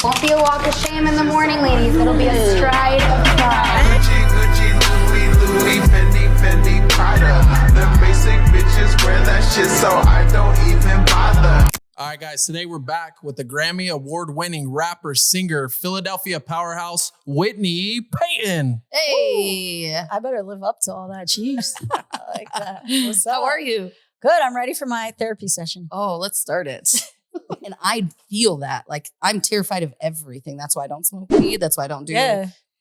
Won't be a walk of shame in the morning, ladies. It'll be a stride of pride. Louis, Fendi, Prada. The basic bitches wear that shit, so I don't even bother. All right, guys, today we're back with the Grammy award-winning rapper, singer, Philadelphia powerhouse, Whitney Peyton. Hey, I better live up to all that. Jeez. I like that. What's up? how are you? Good. I'm ready for my therapy session. Oh, let's start it. And I feel that. Like, I'm terrified of everything. That's why I don't smoke weed. That's why I don't do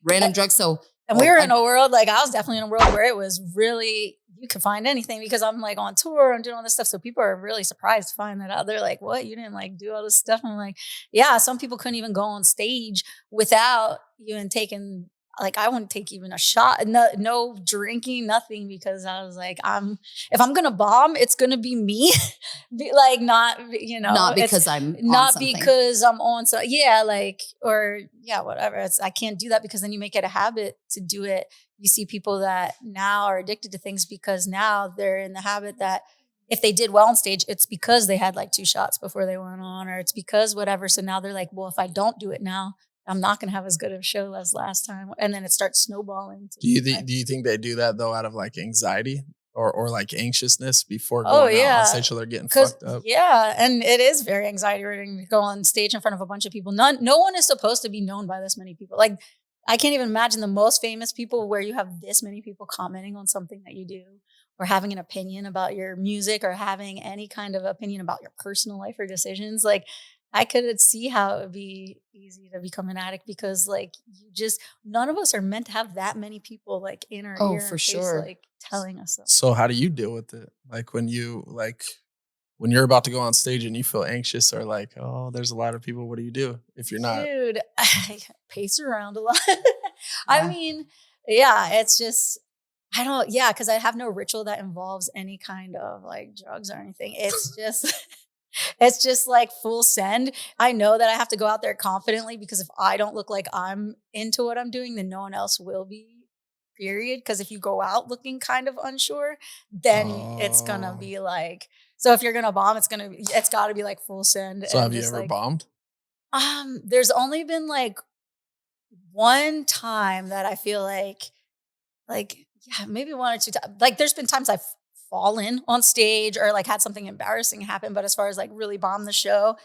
random drugs. So, and we were in a world, like, I was definitely in a world where it was really, you could find anything because I'm like on tour and doing all this stuff. So people are really surprised to find that out. They're like, what? You didn't like do all this stuff? I'm like, yeah, some people couldn't even go on stage without even taking, like, I wouldn't take even a shot, no drinking, nothing, because I was like, if I'm going to bomb, it's going to be me. Like, not, not because I'm not something. because I'm on. So yeah, like, or yeah, whatever. I can't do that because then you make it a habit to do it. You see people that now are addicted to things because now they're in the habit that if they did well on stage, it's because they had like 2 shots before they went on, or it's because whatever. So now they're like, well, if I don't do it now, I'm not going to have as good of a show as last time. And then it starts snowballing. Do you think they do that though out of like anxiety or like anxiousness before going out on stage so they're getting fucked up? Yeah, and it is very anxiety ridden to go on stage in front of a bunch of people. No one is supposed to be known by this many people. Like, I can't even imagine the most famous people where you have this many people commenting on something that you do, or having an opinion about your music, or having any kind of opinion about your personal life or decisions. Like, I could see how it would be easy to become an addict because, like, none of us are meant to have that many people like in our ear for and face, sure, like telling us stuff. So how do you deal with it? Like when you're about to go on stage and you feel anxious or like, oh, there's a lot of people. What do you do if you're not? Dude, I pace around a lot. I mean, yeah, it's just, because I have no ritual that involves any kind of like drugs or anything. It's just, it's just like full send. I know that I have to go out there confidently because if I don't look like I'm into what I'm doing, then no one else will be. Period. Because if you go out looking kind of unsure, then it's gonna be like. So if you're gonna bomb, it's got to be like full send. So have you ever bombed? There's only been like one time that I feel like yeah, maybe 1 or 2 times. Like, there's been times I've fallen on stage or like had something embarrassing happen. But as far as like really bomb the show,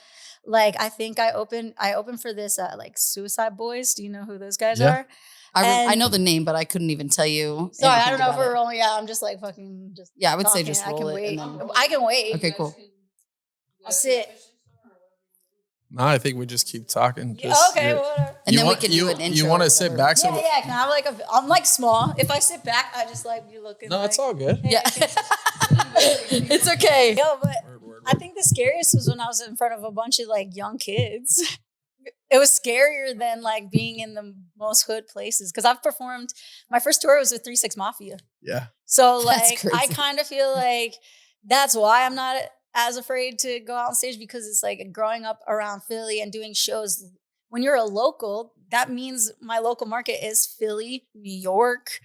like I think I opened for this like Suicide Boys. Do you know who those guys are? I know the name, but I couldn't even tell you. So I don't know if we're rolling. Yeah, I'm just like fucking just. Yeah, I would say talking. just I roll can it. wait. And then... I can wait. Okay, cool. I'll sit. No, I think we just keep talking. Okay, whatever. And then we can do an intro. You want to sit back? Yeah. Can I have like I'm like small. If I sit back, I just like be looking. No, like, it's all good. Hey. Yeah, it's okay. Yo, but I think the scariest was when I was in front of a bunch of like young kids. It was scarier than like being in the most hood places because I've performed. My first tour was with 3 6 Mafia. Yeah. So like I kind of feel like that's why I'm not as afraid to go out on stage, because it's like growing up around Philly and doing shows. When you're a local, that means my local market is Philly, New York,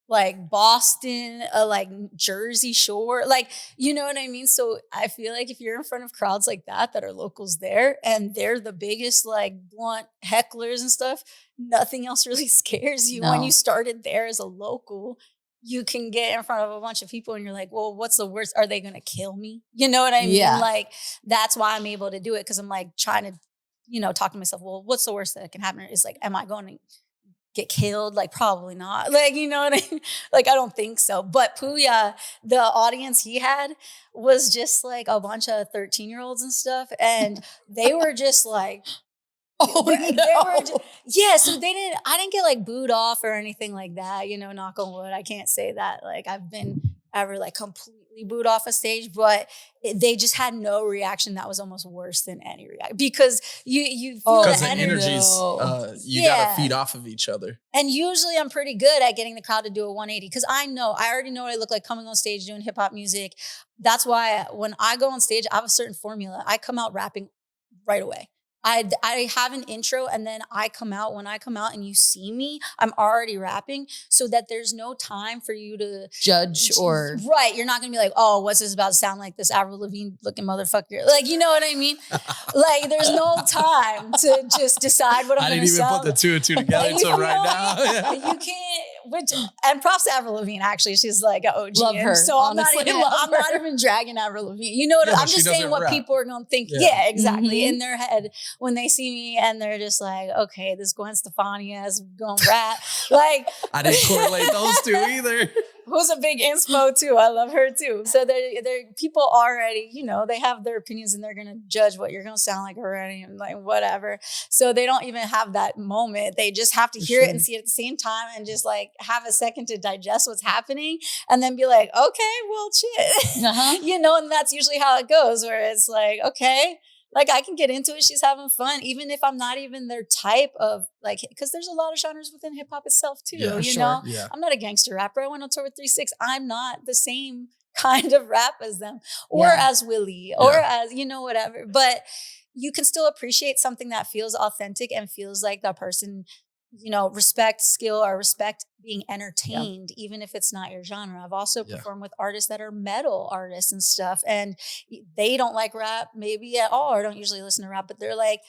like Boston, like Jersey Shore, like, you know what I mean? So I feel like if you're in front of crowds like that are locals there and they're the biggest like blunt hecklers and stuff, nothing else really scares you. When you started there as a local, you can get in front of a bunch of people and you're like, well, what's the worst? Are they going to kill me? You know what I mean? Yeah. Like, that's why I'm able to do it. Cause I'm like trying to, talk to myself. Well, what's the worst that can happen? Is like, am I going to get killed? Like, probably not. Like, you know what I mean? Like, I don't think so. But Puya, the audience he had was just like a bunch of 13-year-olds and stuff. And they were just like, so I didn't get like booed off or anything like that, knock on wood. I can't say that like I've been ever like completely booed off a stage, but they just had no reaction. That was almost worse than any reaction because you feel because the the energies you gotta feed off of each other. And usually I'm pretty good at getting the crowd to do a 180 because I already know what I look like coming on stage doing hip hop music. That's why when I go on stage, I have a certain formula. I come out rapping right away. I have an intro and then I come out. When I come out and you see me, I'm already rapping so that there's no time for you to judge or right. You're not gonna be like, oh, what's this about to sound like this Avril Lavigne looking motherfucker? Like, you know what I mean? Like, there's no time to just decide what I'm I gonna didn't even sound. put the two and two together until right now. Yeah. You can't. And props to Avril Lavigne. Actually, she's like an OG. Love her. So Honestly, I'm not even dragging Avril Lavigne. You know what? Yeah, but I'm she just saying doesn't what rap. people are gonna think. Yeah. Yeah, exactly. Mhm. In their head when they see me and they're just like, okay, this Gwen Stefani is gonna rap. Like, I didn't correlate those two either. who's a big inspo too. I love her too. So they're people already, you know, they have their opinions and they're gonna judge what you're gonna sound like already and like whatever. So they don't even have that moment. They just have to hear it and see it at the same time and just like have a second to digest what's happening and then be like, okay, well, shit. Uh-huh. You know, and that's usually how it goes, where it's like, okay, like I can get into it. She's having fun, even if I'm not even their type of like, because there's a lot of genres within hip hop itself too. Yeah, you sure. know, Yeah. I'm not a gangster rapper. I went on tour with 3-6. I'm not the same kind of rap as them, or Yeah. as Willie, or as you know whatever. But you can still appreciate something that feels authentic and feels like the person, you know, respect skill or respect being entertained, even if it's not your genre. I've also performed with artists that are metal artists and stuff, and they don't like rap maybe at all, or don't usually listen to rap, but they're like,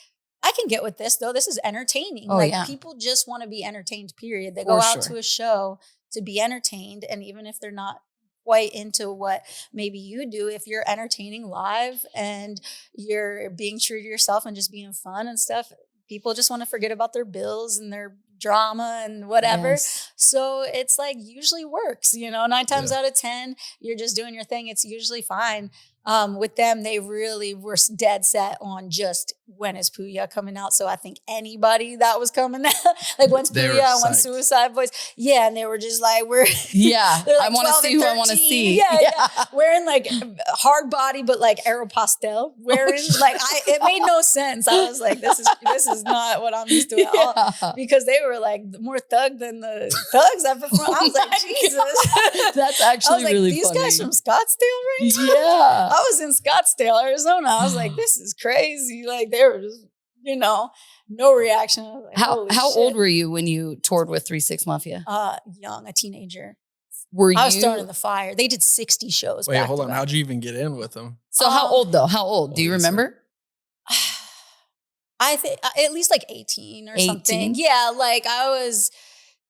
I can get with this though. This is entertaining. Oh, like yeah. people just want to be entertained, period. They For go out sure. to a show to be entertained. And even if they're not quite into what maybe you do, if you're entertaining live and you're being true to yourself and just being fun and stuff, people just want to forget about their bills and their drama and whatever. Yes. So it's like usually works, you know, 9 times out of 10, you're just doing your thing. It's usually fine. With them, they really were dead set on just when is Puya coming out. So I think anybody that was coming out, like when's They were Puya and when psyched. Suicide Boys, yeah, and they were just like, we're Yeah. they're I like want to 12 see and who I want to 13. see. Yeah. Wearing like hard body, but like Aeropostale. Wearing like it made no sense. I was like, this is not what I'm used to at all. Yeah. Because they were like more thug than the thugs that performed. I was like, Jesus. That's I actually was like, really these funny. guys from Scottsdale, right? Yeah. I was in Scottsdale, Arizona. I was like, this is crazy. Like they were just, you know, no reaction. I was like, How holy how shit. old were you when you toured with 3-6 Mafia? Young, a teenager. Were I was you? thrown in the fire. They did 60 shows. Wait, back hold to on. back. How'd you even get in with them? So how old though? How old? Do you Holy shit. remember? I think at least like 18 or 18? something. Yeah, like I was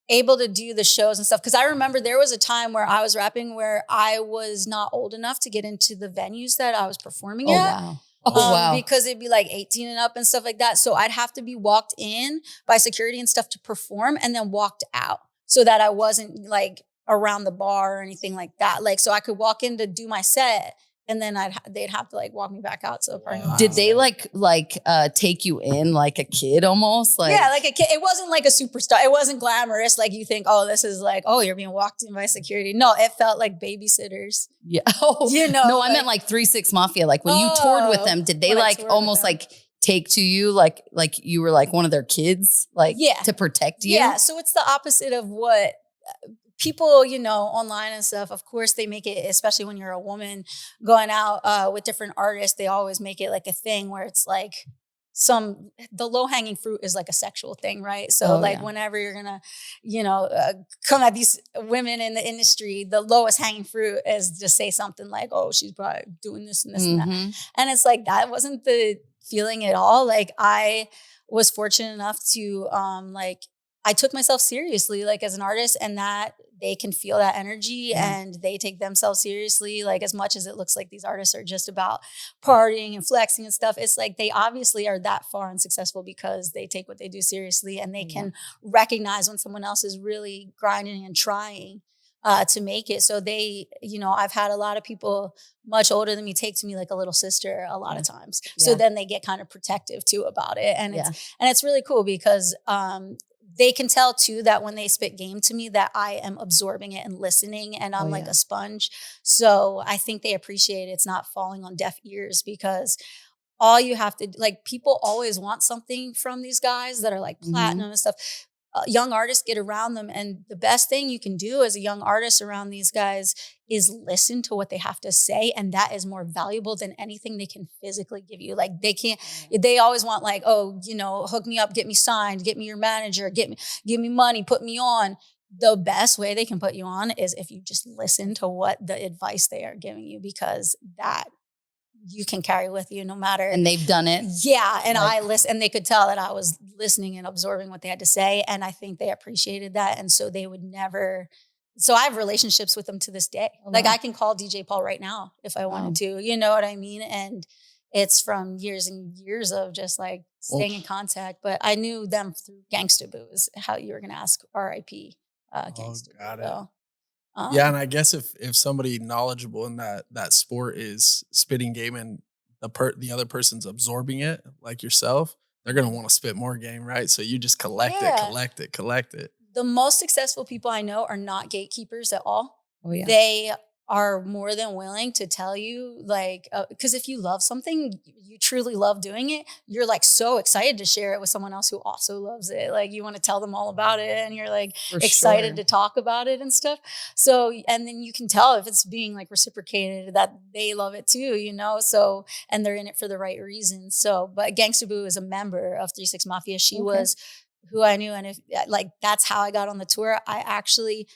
able to do the shows and stuff. Because I remember there was a time where I was rapping where I was not old enough to get into the venues that I was performing Oh at. wow. Oh wow. Because it'd be like 18 and up and stuff like that. So I'd have to be walked in by security and stuff to perform and then walked out so that I wasn't like around the bar or anything like that. Like, so I could walk in to do my set and then they'd have to like walk me back out to the parking lot. Did they like take you in like a kid almost? Like Yeah, like a kid. It wasn't like a superstar. It wasn't glamorous. Like you think, oh, this is like, oh, you're being walked in by security. No, it felt like babysitters. Yeah. Oh, You know, no, I like- meant like 3-6 Mafia. Like when you toured with them, did they when I like toured with almost them. like take to you like you were like one of their kids, like Yeah. to protect you? Yeah, so it's the opposite of what people, you know, online and stuff. Of course, they make it, especially when you're a woman going out with different artists, they always make it like a thing where it's like the low hanging fruit is like a sexual thing, right? So Oh, like yeah. whenever you're gonna, you know, come at these women in the industry, the lowest hanging fruit is to say something like, oh, she's probably doing this and this and that. Mhm. And it's like, that wasn't the feeling at all. Like I was fortunate enough to I took myself seriously, like as an artist, and that they can feel that energy and they take themselves seriously. Like as much as it looks like these artists are just about partying and flexing and stuff, it's like they obviously are that far and successful because they take what they do seriously and they can recognize when someone else is really grinding and trying to make it. So they, you know, I've had a lot of people much older than me take to me like a little sister a lot of times. So Yeah. then they get kind of protective too about it. And it's really cool because they can tell too that when they spit game to me that I am absorbing it and listening and I'm like a sponge. So I think they appreciate it's not falling on deaf ears because all you have to, like, people always want something from these guys that are like platinum and stuff. young artists get around them. And the best thing you can do as a young artist around these guys is listen to what they have to say. And that is more valuable than anything they can physically give you. Like they always want like, oh, you know, hook me up, get me signed, get me your manager, give me money, put me on. The best way they can put you on is if you just listen to what the advice they are giving you, because that you can carry with you no matter. And they've done it. Yeah. And I listen, and they could tell that I was listening and absorbing what they had to say. And I think they appreciated that. And so they would never, so I have relationships with them to this day. Oh, like wow. I can call DJ Paul right now if I wanted to, you know what I mean? And it's from years and years of just like staying in contact. But I knew them through Gangsta Boo is how you were going to ask RIP Gangsta got Boo. it. So, Yeah, and I guess if somebody knowledgeable in that sport is spitting game and the other person's absorbing it, like yourself, they're gonna want to spit more game, right? So you just collect it. The most successful people I know are not gatekeepers at all. Oh yeah. They are more than willing to tell you, like, because if you love something, you truly love doing it, you're like so excited to share it with someone else who also loves it. Like you want to tell them all about it and you're like excited to talk about it and stuff. So, and then you can tell if it's being like reciprocated that they love it too, you know? So, and they're in it for the right reasons. So, but Gangsta Boo is a member of 3 6 Mafia. She was who I knew. And if like, that's how I got on the tour. I actually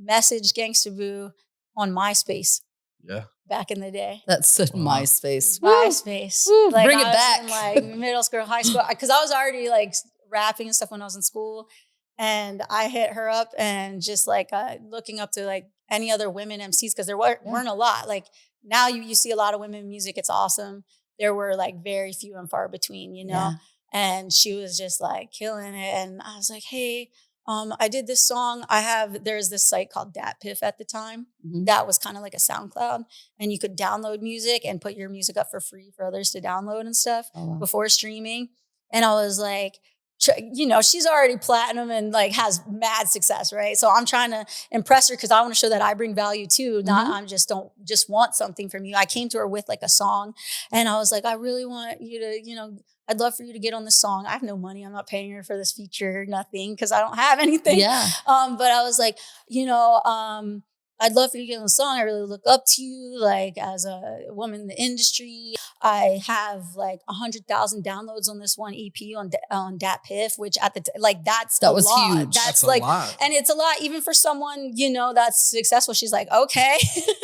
messaged Gangsta Boo on MySpace. Yeah. Back in the day. That's such MySpace. MySpace. Woo. Like, Bring it I was back. in like middle school, high school. Because I was already like rapping and stuff when I was in school. And I hit her up and just like looking up to like any other women MCs, because there weren't a lot. Like now you see a lot of women in music. It's awesome. There were like very few and far between, you know? Yeah. And she was just like killing it. And I was like, hey, I did this song. There's this site called DatPiff at the time. Mm-hmm. That was kind of like a SoundCloud, and you could download music and put your music up for free for others to download and stuff before streaming. And I was like, you know, she's already platinum and like has mad success, right? So I'm trying to impress her because I want to show that I bring value too. Not I'm don't just want something from you. I came to her with like a song, and I was like, I really want you to, you know, I'd love for you to get on the song. I have no money. I'm not paying her for this feature, nothing, because I don't have anything. Yeah. But I was like, you know, I'd love for you to get on the song. I really look up to you, like as a woman in the industry. I have like 100,000 downloads on this one EP on DatPiff, which at the like that was lot. Huge. That's like a lot. And it's a lot even for someone, you know, that's successful. She's like, okay,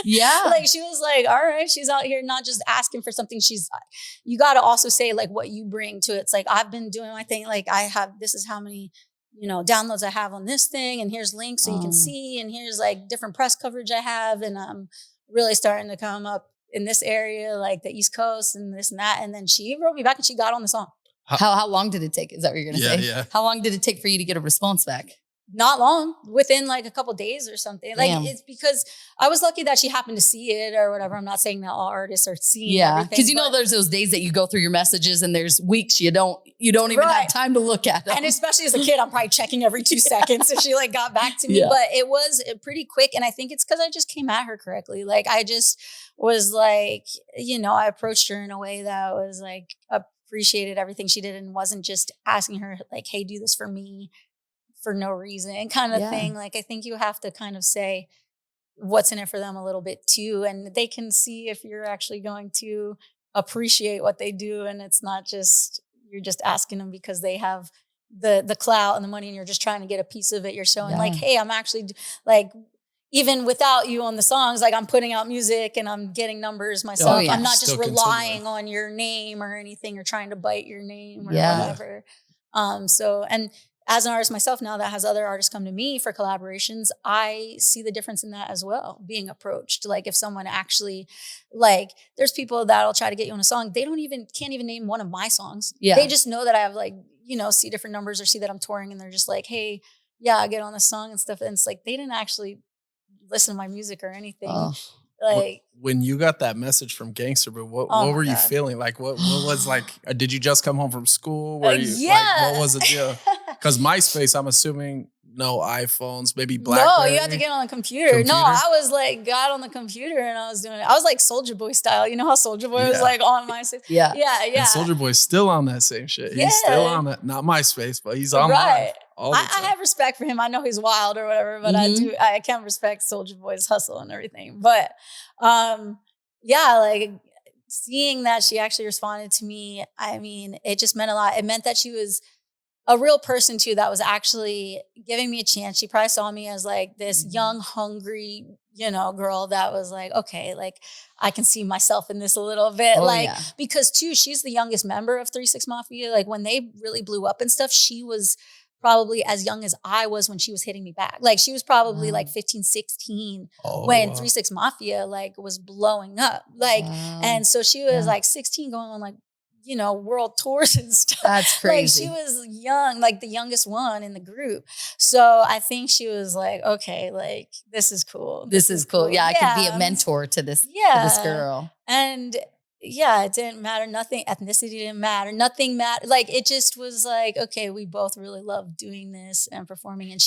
yeah. Like she was like, all right, she's out here not just asking for something. You got to also say like what you bring to it. It's like I've been doing my thing. Like this is how many, you know, downloads I have on this thing, and here's links so you can see, and here's like different press coverage I have, and I'm really starting to come up in this area, like the East Coast and this and that. And then she wrote me back and she got on the song. How long did it take? Is that what you're going to say? Yeah. How long did it take for you to get a response back? Not long, within like a couple days or something. Like it's because I was lucky that she happened to see it or whatever. I'm not saying that all artists are seeing everything. Because you know there's those days that you go through your messages and there's weeks you don't even have time to look at them. And especially as a kid, I'm probably checking every 2 seconds if she like got back to me. Yeah. But it was pretty quick. And I think it's because I just came at her correctly. Like I just was like, you know, I approached her in a way that was like appreciated everything she did and wasn't just asking her like, hey, do this for me for no reason kind of thing. Like, I think you have to kind of say what's in it for them a little bit too. And they can see if you're actually going to appreciate what they do. And it's not just, you're just asking them because they have the clout and the money and you're just trying to get a piece of it. You're showing like, hey, I'm actually like, even without you on the songs, like I'm putting out music and I'm getting numbers myself. I'm not just relying on your name or anything or trying to bite your name or whatever. And as an artist myself now that has other artists come to me for collaborations, I see the difference in that as well, being approached. Like if someone actually, like there's people that'll try to get you on a song. They can't even name one of my songs. Yeah. They just know that I have like, you know, see different numbers or see that I'm touring and they're just like, hey, yeah, I get on the song and stuff. And it's like, they didn't actually listen to my music or anything. Like when you got that message from Gangsta Boo, what were you feeling? Like what was like? Did you just come home from school? Were you like, what was the deal? Because MySpace, I'm assuming no iPhones, maybe BlackBerry. No, you had to get on the computer. No, I was like got on the computer and I was doing it. I was like Soulja Boy style. You know how Soulja Boy was like on MySpace? Yeah. And Soulja Boy's still on that same shit. He's still on that, not MySpace, but he's on right. All the I time. have respect for him. I know he's wild or whatever, but Mhm. I can respect Soulja Boy's hustle and everything. But yeah, like seeing that she actually responded to me, I mean, it just meant a lot. It meant that she was a real person too, that was actually giving me a chance. She probably saw me as like this young, hungry, girl that was like, okay, like I can see myself in this a little bit. Oh, like, yeah. because too, she's the youngest member of 3-6 Mafia. Like when they really blew up and stuff, she was probably as young as I was when she was hitting me back. Like she was probably like 15, 16 when 3-6 Mafia like was blowing up. Like, and so she was like 16 going on like, world tours and stuff. That's crazy. Like she was young, like the youngest one in the group. So I think she was like, okay, like this is cool. This is cool. Yeah, I could be a mentor to this girl. And yeah, it didn't matter. Nothing, ethnicity didn't matter. Nothing mattered. Like it just was like, okay, we both really love doing this and performing. And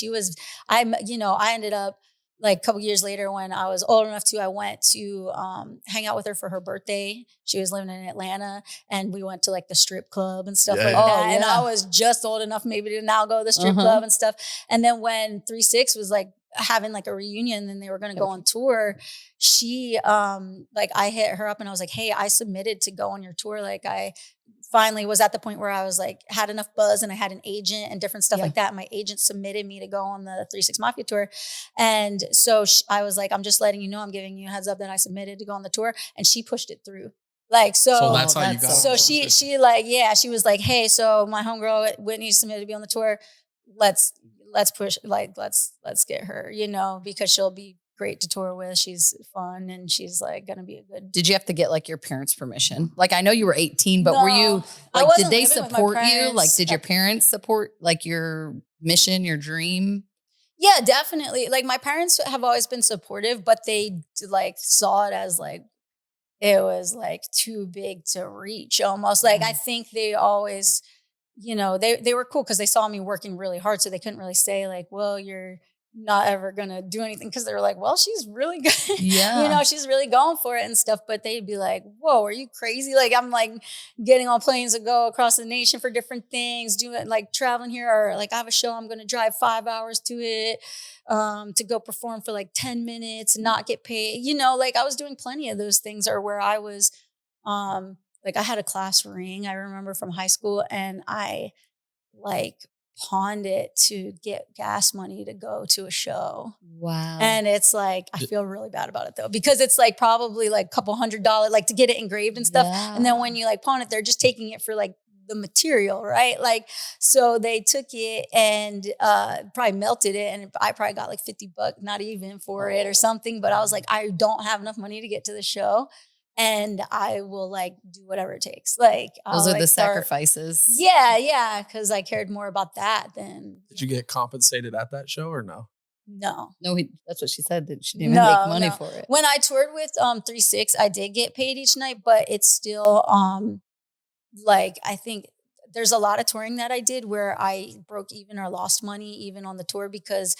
I ended up like a couple years later when I was old enough to, I went to hang out with her for her birthday. She was living in Atlanta and we went to like the strip club and stuff like that. And I was just old enough maybe to now go to the strip club and stuff. And then when 3-6 was like having like a reunion and they were going to go on tour, she like I hit her up and I was like, hey, I submitted to go on your tour. Like I finally was at the point where I was like, had enough buzz and I had an agent and different stuff like that. My agent submitted me to go on the 3-6 Mafia tour. And so I was like, I'm just letting you know, I'm giving you a heads up that I submitted to go on the tour. And she pushed it through. Like, so that's how you got So she like, yeah, she was like, hey, so my homegirl Whitney submitted to be on the tour. Let's push, like, let's get her, because she'll be great to tour with. She's fun and she's like going to be a good. Did you have to get like your parents' permission? Like I know you were 18, but were you like, did they support you? Like, did your parents support like your mission, your dream? Yeah, definitely. Like my parents have always been supportive, but they like saw it as like, it was like too big to reach almost. Like I think they always, they were cool because they saw me working really hard. So they couldn't really say like, well, you're not ever going to do anything. Cause they were like, well, she's really good. Yeah. She's really going for it and stuff. But they'd be like, whoa, are you crazy? Like I'm like getting on planes to go across the nation for different things, doing like traveling here, or like I have a show, I'm going to drive 5 hours to it, to go perform for like 10 minutes and not get paid. Like I was doing plenty of those things, or where I was, like I had a class ring, I remember from high school, and I like pawned it to get gas money to go to a show. Wow. And it's like, I feel really bad about it though, because it's like probably like $200, like to get it engraved and stuff. Yeah. And then when you like pawn it, they're just taking it for like the material, right? Like, so they took it and probably melted it, and I probably got like $50, not even for it or something. But I was like, I don't have enough money to get to the show, and I will like do whatever it takes. Like those are the sacrifices. Yeah, because I cared more about that than. Did you get compensated at that show or no? No, that's what she said. That she didn't even make money for it. When I toured with 3-6, I did get paid each night, but it's still like I think there's a lot of touring that I did where I broke even or lost money even on the tour, because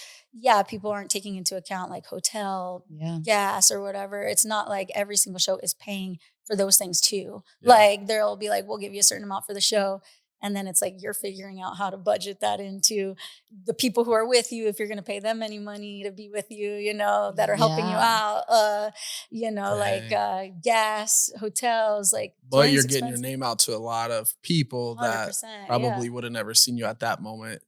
people aren't taking into account like hotel, gas or whatever. It's not like every single show is paying for those things too. Yeah. Like there'll be like, we'll give you a certain amount for the show. And then it's like, you're figuring out how to budget that into the people who are with you, if you're going to pay them any money to be with you, that are helping you out, like gas, hotels, like. But you're getting your name out to a lot of people that probably would have never seen you at that moment.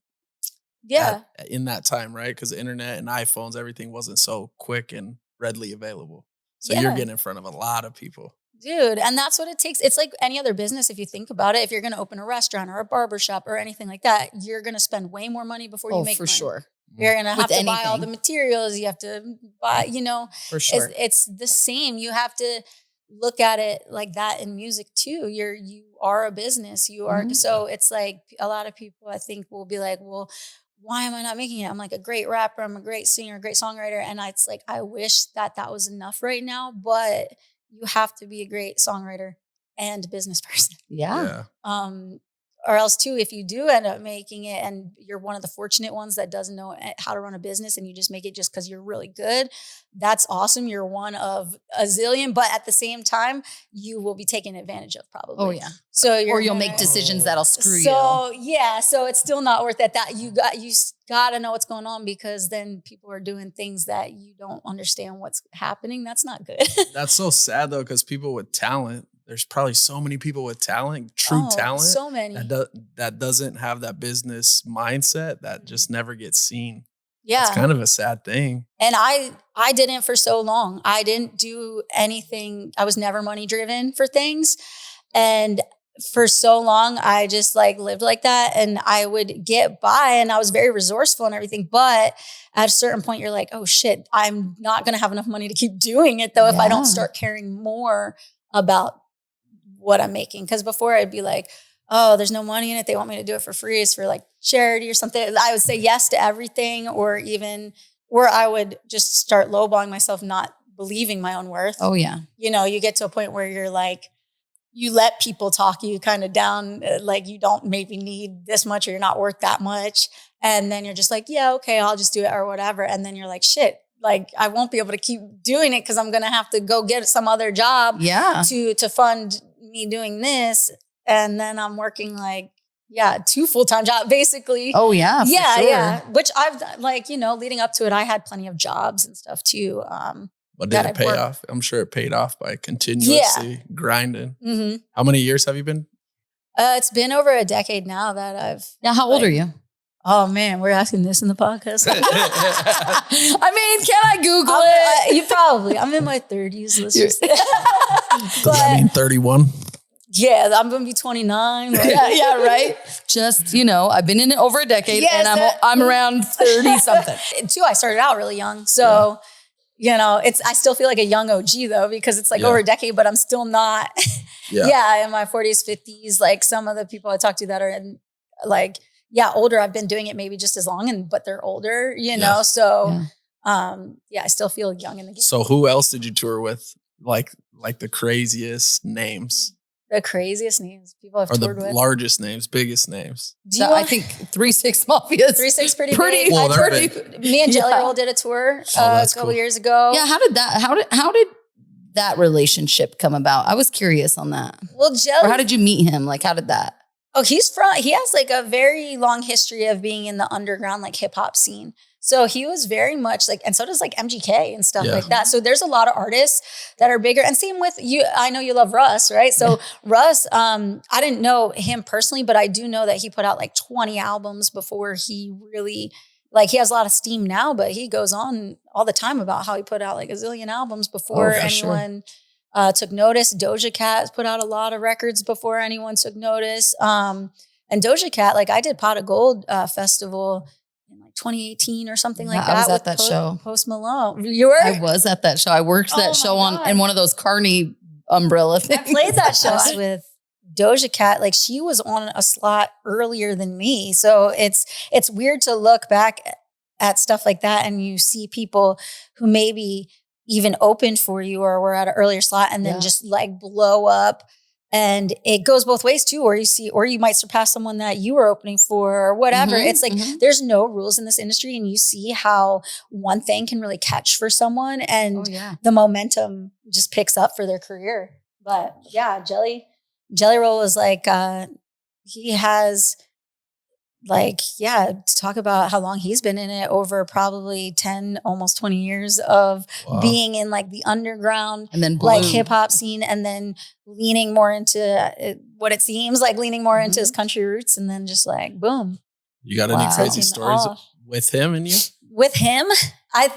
Yeah. In that time, right? Because the internet and iPhones, everything wasn't so quick and readily available. So you're getting in front of a lot of people. Dude, and that's what it takes. It's like any other business, if you think about it. If you're going to open a restaurant or a barbershop or anything like that, you're going to spend way more money before you make money. Sure. You're going to have to buy all the materials. You have to buy, For sure. It's the same. You have to look at it like that in music too. You are a business. You are. Mm-hmm. So it's like a lot of people, I think, will be like, well, why am I not making it? I'm like a great rapper. I'm a great singer, a great songwriter. And it's like, I wish that was enough right now, but you have to be a great songwriter and business person. Yeah. or else too, if you do end up making it and you're one of the fortunate ones that doesn't know how to run a business and you just make it just because you're really good, that's awesome. You're one of a zillion, but at the same time, you will be taken advantage of probably. Oh yeah. So you'll make decisions that'll screw you. So yeah, so it's still not worth it. That you got to know what's going on, because then people are doing things that you don't understand what's happening. That's not good. That's so sad though, because people with talent, there's probably so many people with talent, true talent. So many. That doesn't have that business mindset that just never gets seen. Yeah. It's kind of a sad thing. And I didn't for so long. I didn't do anything. I was never money driven for things. And for so long, I just like lived like that, and I would get by, and I was very resourceful and everything. But at a certain point, you're like, oh shit, I'm not going to have enough money to keep doing it though if I don't start caring more about what I'm making. Because before I'd be like, oh, there's no money in it. They want me to do it for free. It's for like charity or something. I would say yes to everything, or I would just start lowballing myself, not believing my own worth. Oh yeah. You know, you get to a point where you're like, you let people talk you kind of down, like you don't maybe need this much, or you're not worth that much. And then you're just like, yeah, okay, I'll just do it or whatever. And then you're like, shit, like I won't be able to keep doing it because I'm going to have to go get some other job to fund me doing this. And then I'm working like, 2 full-time jobs basically. Oh yeah. Yeah. Sure. Yeah. Which I've like, leading up to it, I had plenty of jobs and stuff too. But did it pay off? I'm sure it paid off by continuously grinding. Mm-hmm. How many years have you been? It's been over a decade now that I've. Now, how old are you? Oh man, we're asking this in the podcast. I mean, can I Google it? You probably. I'm in my 30s. Let's just. Does that mean 31? Yeah, I'm gonna be 29. Like. yeah, right. Just I've been in it over a decade, and I'm around 30 something. Too, I started out really young, so. I still feel like a young OG though, because it's like over a decade, but I'm still not, in my 40s, 50s. Like some of the people I talk to that are in older, I've been doing it maybe just as long, but they're older, know? So, I still feel young in the game. So who else did you tour with? Like the craziest names? The craziest names people have toured with. Or the largest names, biggest names. I think 3-6 Mafia. 3-6 pretty big. Well, me and Jelly Roll did a tour a couple years ago. Yeah, how did that relationship come about? I was curious on that. Well, Jelly. Or how did you meet him? Like, how did that? Oh, he has like a very long history of being in the underground, like hip hop scene. So he was very much like, and so does like MGK and stuff like that. So there's a lot of artists that are bigger, and same with you. I know you love Russ, right? So Russ, I didn't know him personally, but I do know that he put out like 20 albums before he really, like he has a lot of steam now, but he goes on all the time about how he put out like a zillion albums before anyone took notice. Doja Cat has put out a lot of records before anyone took notice. And Doja Cat, like I did Pot of Gold Festival in like 2018 or something like that. I was at that show. Post Malone. You were? I was at that show. I worked that show in one of those Carney umbrella things. I played that show with Doja Cat. Like she was on a slot earlier than me. So it's weird to look back at stuff like that and you see people who maybe even opened for you or were at an earlier slot and then just like blow up. And it goes both ways too, or you might surpass someone that you were opening for or whatever. Mm-hmm, it's like, there's no rules in this industry, and you see how one thing can really catch for someone and the momentum just picks up for their career. But yeah, Jelly Roll was like, he has to talk about how long he's been in it, over probably 10, almost 20 years of being in like the underground, and then like hip hop scene, and then leaning more into what it seems like leaning more into his country roots, and then just like boom. You got any crazy stories with him and you? With him, I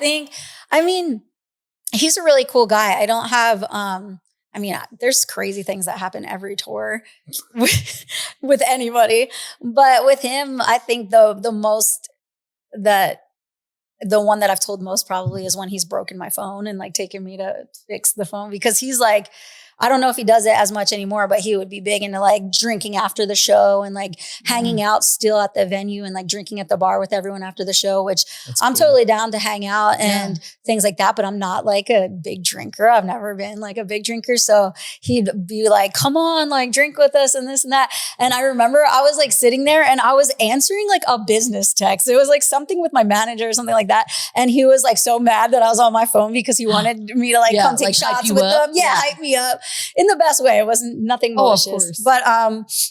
mean, he's a really cool guy. I don't have, there's crazy things that happen every tour with anybody, but with him, I think the one that I've told most probably is when he's broken my phone and like taken me to fix the phone, because he's like I don't know if he does it as much anymore, but he would be big into like drinking after the show and like hanging out still at the venue and like drinking at the bar with everyone after the show, which I'm totally down to hang out and things like that. But I'm not like a big drinker. I've never been like a big drinker. So he'd be like, come on, like drink with us and this and that. And I remember I was like sitting there and I was answering like a business text. It was like something with my manager or something like that. And he was like so mad that I was on my phone because he wanted me to like come take shots with them. Yeah, hype me up in the best way. It wasn't nothing malicious. But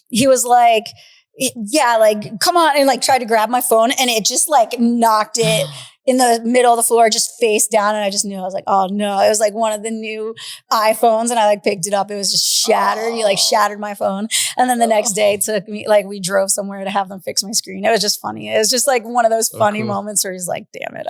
he was like, yeah, like come on, and like tried to grab my phone and it just like knocked it in the middle of the floor, just face down. And I just knew, I was like, oh no, it was like one of the new iPhones and I like picked it up. It was just shattered. He like shattered my phone. And then the next day it took me, like we drove somewhere to have them fix my screen. It was just funny. It was just like one of those funny moments where he's like, damn it.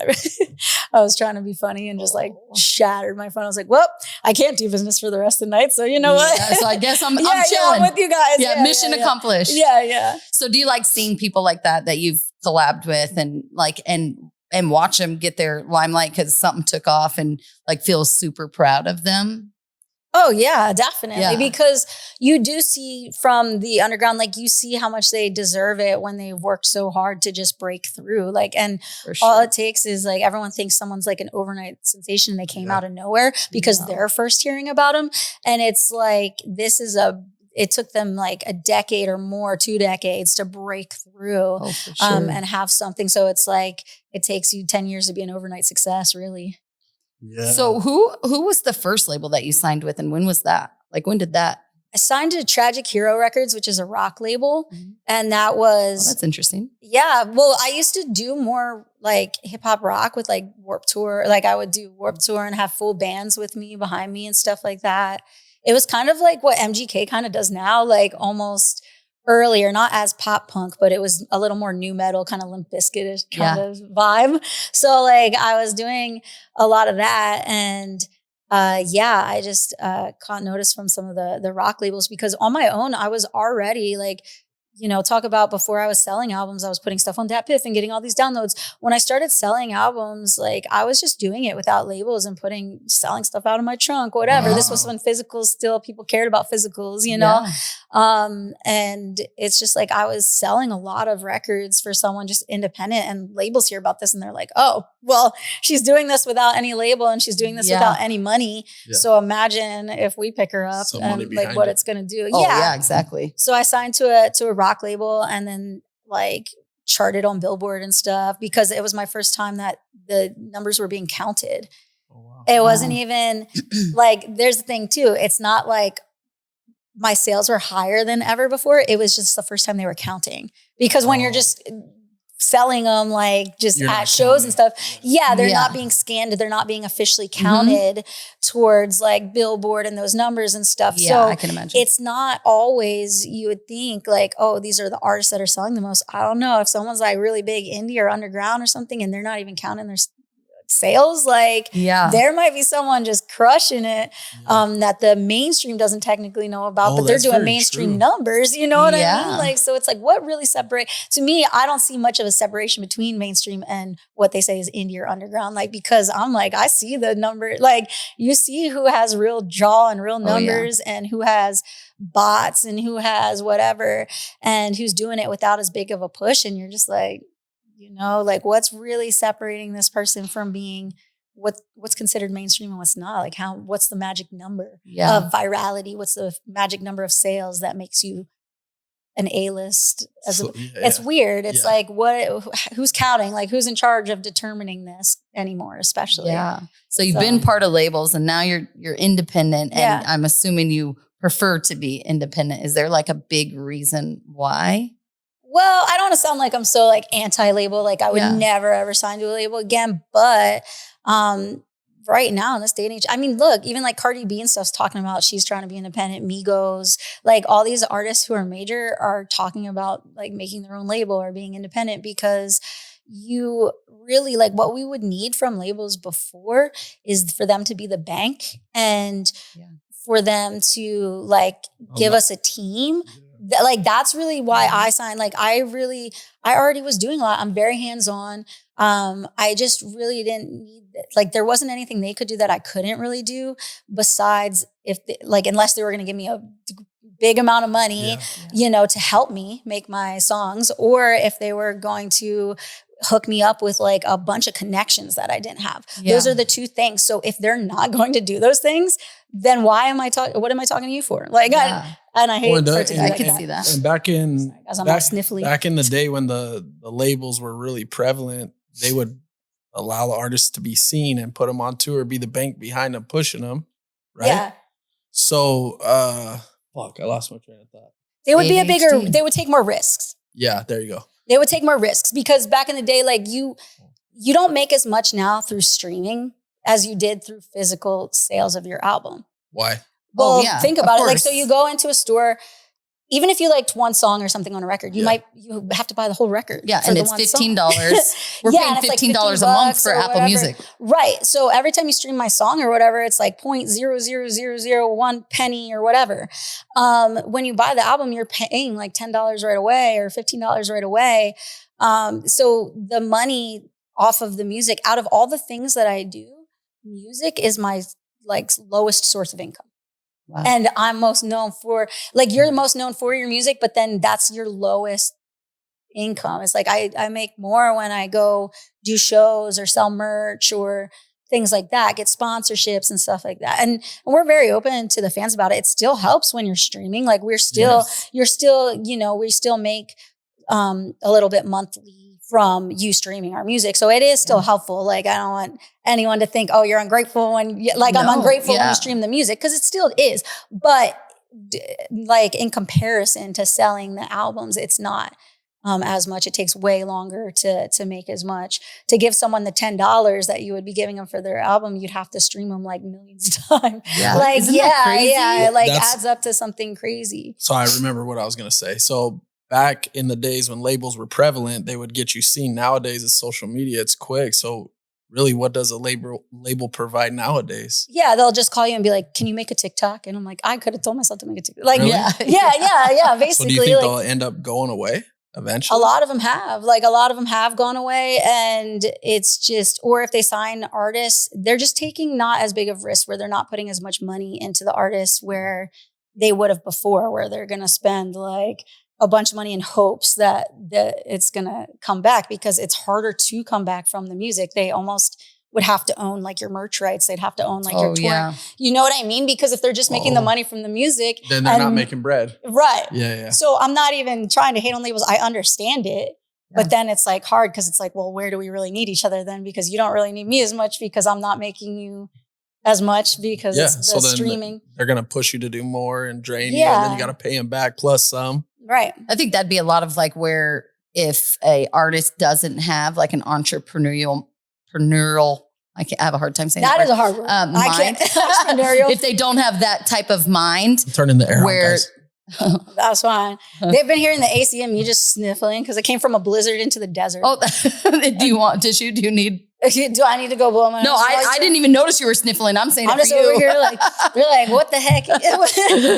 I was trying to be funny and just like shattered my phone. I was like, well, I can't do business for the rest of the night. So you know what? Yeah, so I guess I'm chilling. I'm with you guys. Yeah, mission accomplished. Yeah. So do you like seeing people like that you've collabed with and like, and watch them get their limelight because something took off and like feel super proud of them? Oh yeah, definitely. Because you do see from the underground, like you see how much they deserve it when they've worked so hard to just break through. Like, and all it takes is like, everyone thinks someone's like an overnight sensation and they came out of nowhere because they're first hearing about them. And it's like, it took them like a decade or more, 2 decades to break through and have something. So it's like, it takes you 10 years to be an overnight success, really. Yeah. So who was the first label that you signed with and when was that? Like, when did that? I signed to Tragic Hero Records, which is a rock label. And that was... Oh, that's interesting. Yeah. Well, I used to do more like hip hop rock with like Warped Tour. Like I would do Warped Tour and have full bands with me behind me and stuff like that. It was kind of like what MGK kind of does now, like almost earlier, not as pop punk, but it was a little more new metal, kind of Limp Bizkit-ish kind of vibe. So like I was doing a lot of that. And I just caught notice from some of the rock labels because on my own, I was already like, you know, talk about before I was selling albums, I was putting stuff on DatPiff and getting all these downloads. When I started selling albums, like I was just doing it without labels and selling stuff out of my trunk, whatever. This was when physicals still, people cared about physicals, you know? And it's just like, I was selling a lot of records for someone just independent and labels hear about this and they're like, oh, well, she's doing this without any label and she's doing this without any money. So imagine if we pick her up and like what it's going to do. Oh, yeah, exactly. So I signed to a rock label and then like charted on Billboard and stuff because it was my first time that the numbers were being counted. It wasn't even like, there's the thing too. It's not like my sales were higher than ever before. It was just the first time they were counting because when you're just selling them like just at shows and stuff. Yeah, they're not being scanned. They're not being officially counted towards like Billboard and those numbers and stuff. Yeah, so I can imagine. It's not always, you would think like, oh, these are the artists that are selling the most. I don't know if someone's like really big indie or underground or something and they're not even counting their sales, like there might be someone just crushing it that the mainstream doesn't technically know about, but they're doing mainstream numbers, you know what I mean? Like, so it's like, what really to me, I don't see much of a separation between mainstream and what they say is indie or underground, like, because I'm like, I see the number, like you see who has real jaw and real numbers and who has bots and who has whatever and who's doing it without as big of a push. And you're just like, you know, like what's really separating this person from being what's considered mainstream and what's not? Like what's the magic number of virality? What's the magic number of sales that makes you an A-list? It's weird. It's like, who's counting? Like who's in charge of determining this anymore, especially? Yeah. So you've been part of labels and now you're independent and I'm assuming you prefer to be independent. Is there like a big reason why? Well, I don't want to sound like I'm so like anti-label, like I would never ever sign to a label again. But right now in this day and age, I mean, look, even like Cardi B and stuff's talking about she's trying to be independent. Migos, like all these artists who are major are talking about like making their own label or being independent because you really like what we would need from labels before is for them to be the bank and for them to like give us a team That's really why I signed. Like, I already was doing a lot. I'm very hands-on. I just really didn't need, like, there wasn't anything they could do that I couldn't really do besides unless they were going to give me a big amount of money, to help me make my songs, or if they were going to hook me up with like a bunch of connections that I didn't have. Yeah. Those are the two things. So if they're not going to do those things, then what am I talking to you for? Like, I hate I can see that. And back in the day when the labels were really prevalent, they would allow the artists to be seen and put them on tour, be the bank behind them, pushing them. Right. Yeah. So, I lost my train of thought. They would they would take more risks. Yeah, there you go. They would take more risks because back in the day, like you don't make as much now through streaming as you did through physical sales of your album. Why? Well, think about it. Like, so you go into a store, even if you liked one song or something on a record, you have to buy the whole record. Yeah, and it's $15. We're paying $15 a month for Apple Music. Right. So every time you stream my song or whatever, it's like 0.00001 penny or whatever. When you buy the album, you're paying like $10 right away or $15 right away. So the money off of the music, out of all the things that I do, music is my like lowest source of income. Wow. And I'm most known for, like, you're most known for your music, but then that's your lowest income. It's like I make more when I go do shows or sell merch or things like that, get sponsorships and stuff like that. And we're very open to the fans about it. It still helps when you're streaming. Like, we still make a little bit monthly from you streaming our music. So it is still helpful. Like, I don't want anyone to think, oh, you're ungrateful I'm ungrateful when you stream the music, because it still is. But like, in comparison to selling the albums, it's not as much. It takes way longer to make as much. To give someone the $10 that you would be giving them for their album, you'd have to stream them like millions of times. Yeah. Like, isn't that crazy? Yeah, it adds up to something crazy. So I remember what I was going to say. So back in the days when labels were prevalent, they would get you seen. Nowadays, it's social media. It's quick. So really, what does a label provide nowadays? Yeah, they'll just call you and be like, can you make a TikTok? And I'm like, I could have told myself to make a TikTok. Like, really? yeah, basically. So do you think they'll end up going away eventually? A lot of them have gone away. And it's just, or if they sign artists, they're just taking not as big of risk, where they're not putting as much money into the artists where they would have before, where they're going to spend like a bunch of money in hopes that it's going to come back, because it's harder to come back from the music. They almost would have to own like your merch rights. They'd have to own like your tour. Yeah. You know what I mean? Because if they're just making the money from the music, then they're not making bread. Right. Yeah. So I'm not even trying to hate on labels. I understand it, but then it's like hard, because it's like, well, where do we really need each other then? Because you don't really need me as much, because I'm not making you as much, because it's the streaming. They're going to push you to do more and drain you, and then you got to pay them back plus some. Right. I think that'd be a lot of like, where if a artist doesn't have like an entrepreneurial, I have a hard time saying that. That is a hard word. I can't. Entrepreneurial. If they don't have that type of mind. Turn in the air. Where that's fine. They've been hearing the ACM, you just sniffling, because it came from a blizzard into the desert. Oh, do you want tissue? Do you need? Do I need to go blow my nose? No, I didn't even notice you were sniffling. I'm saying I'm just over here like, you're like, what the heck?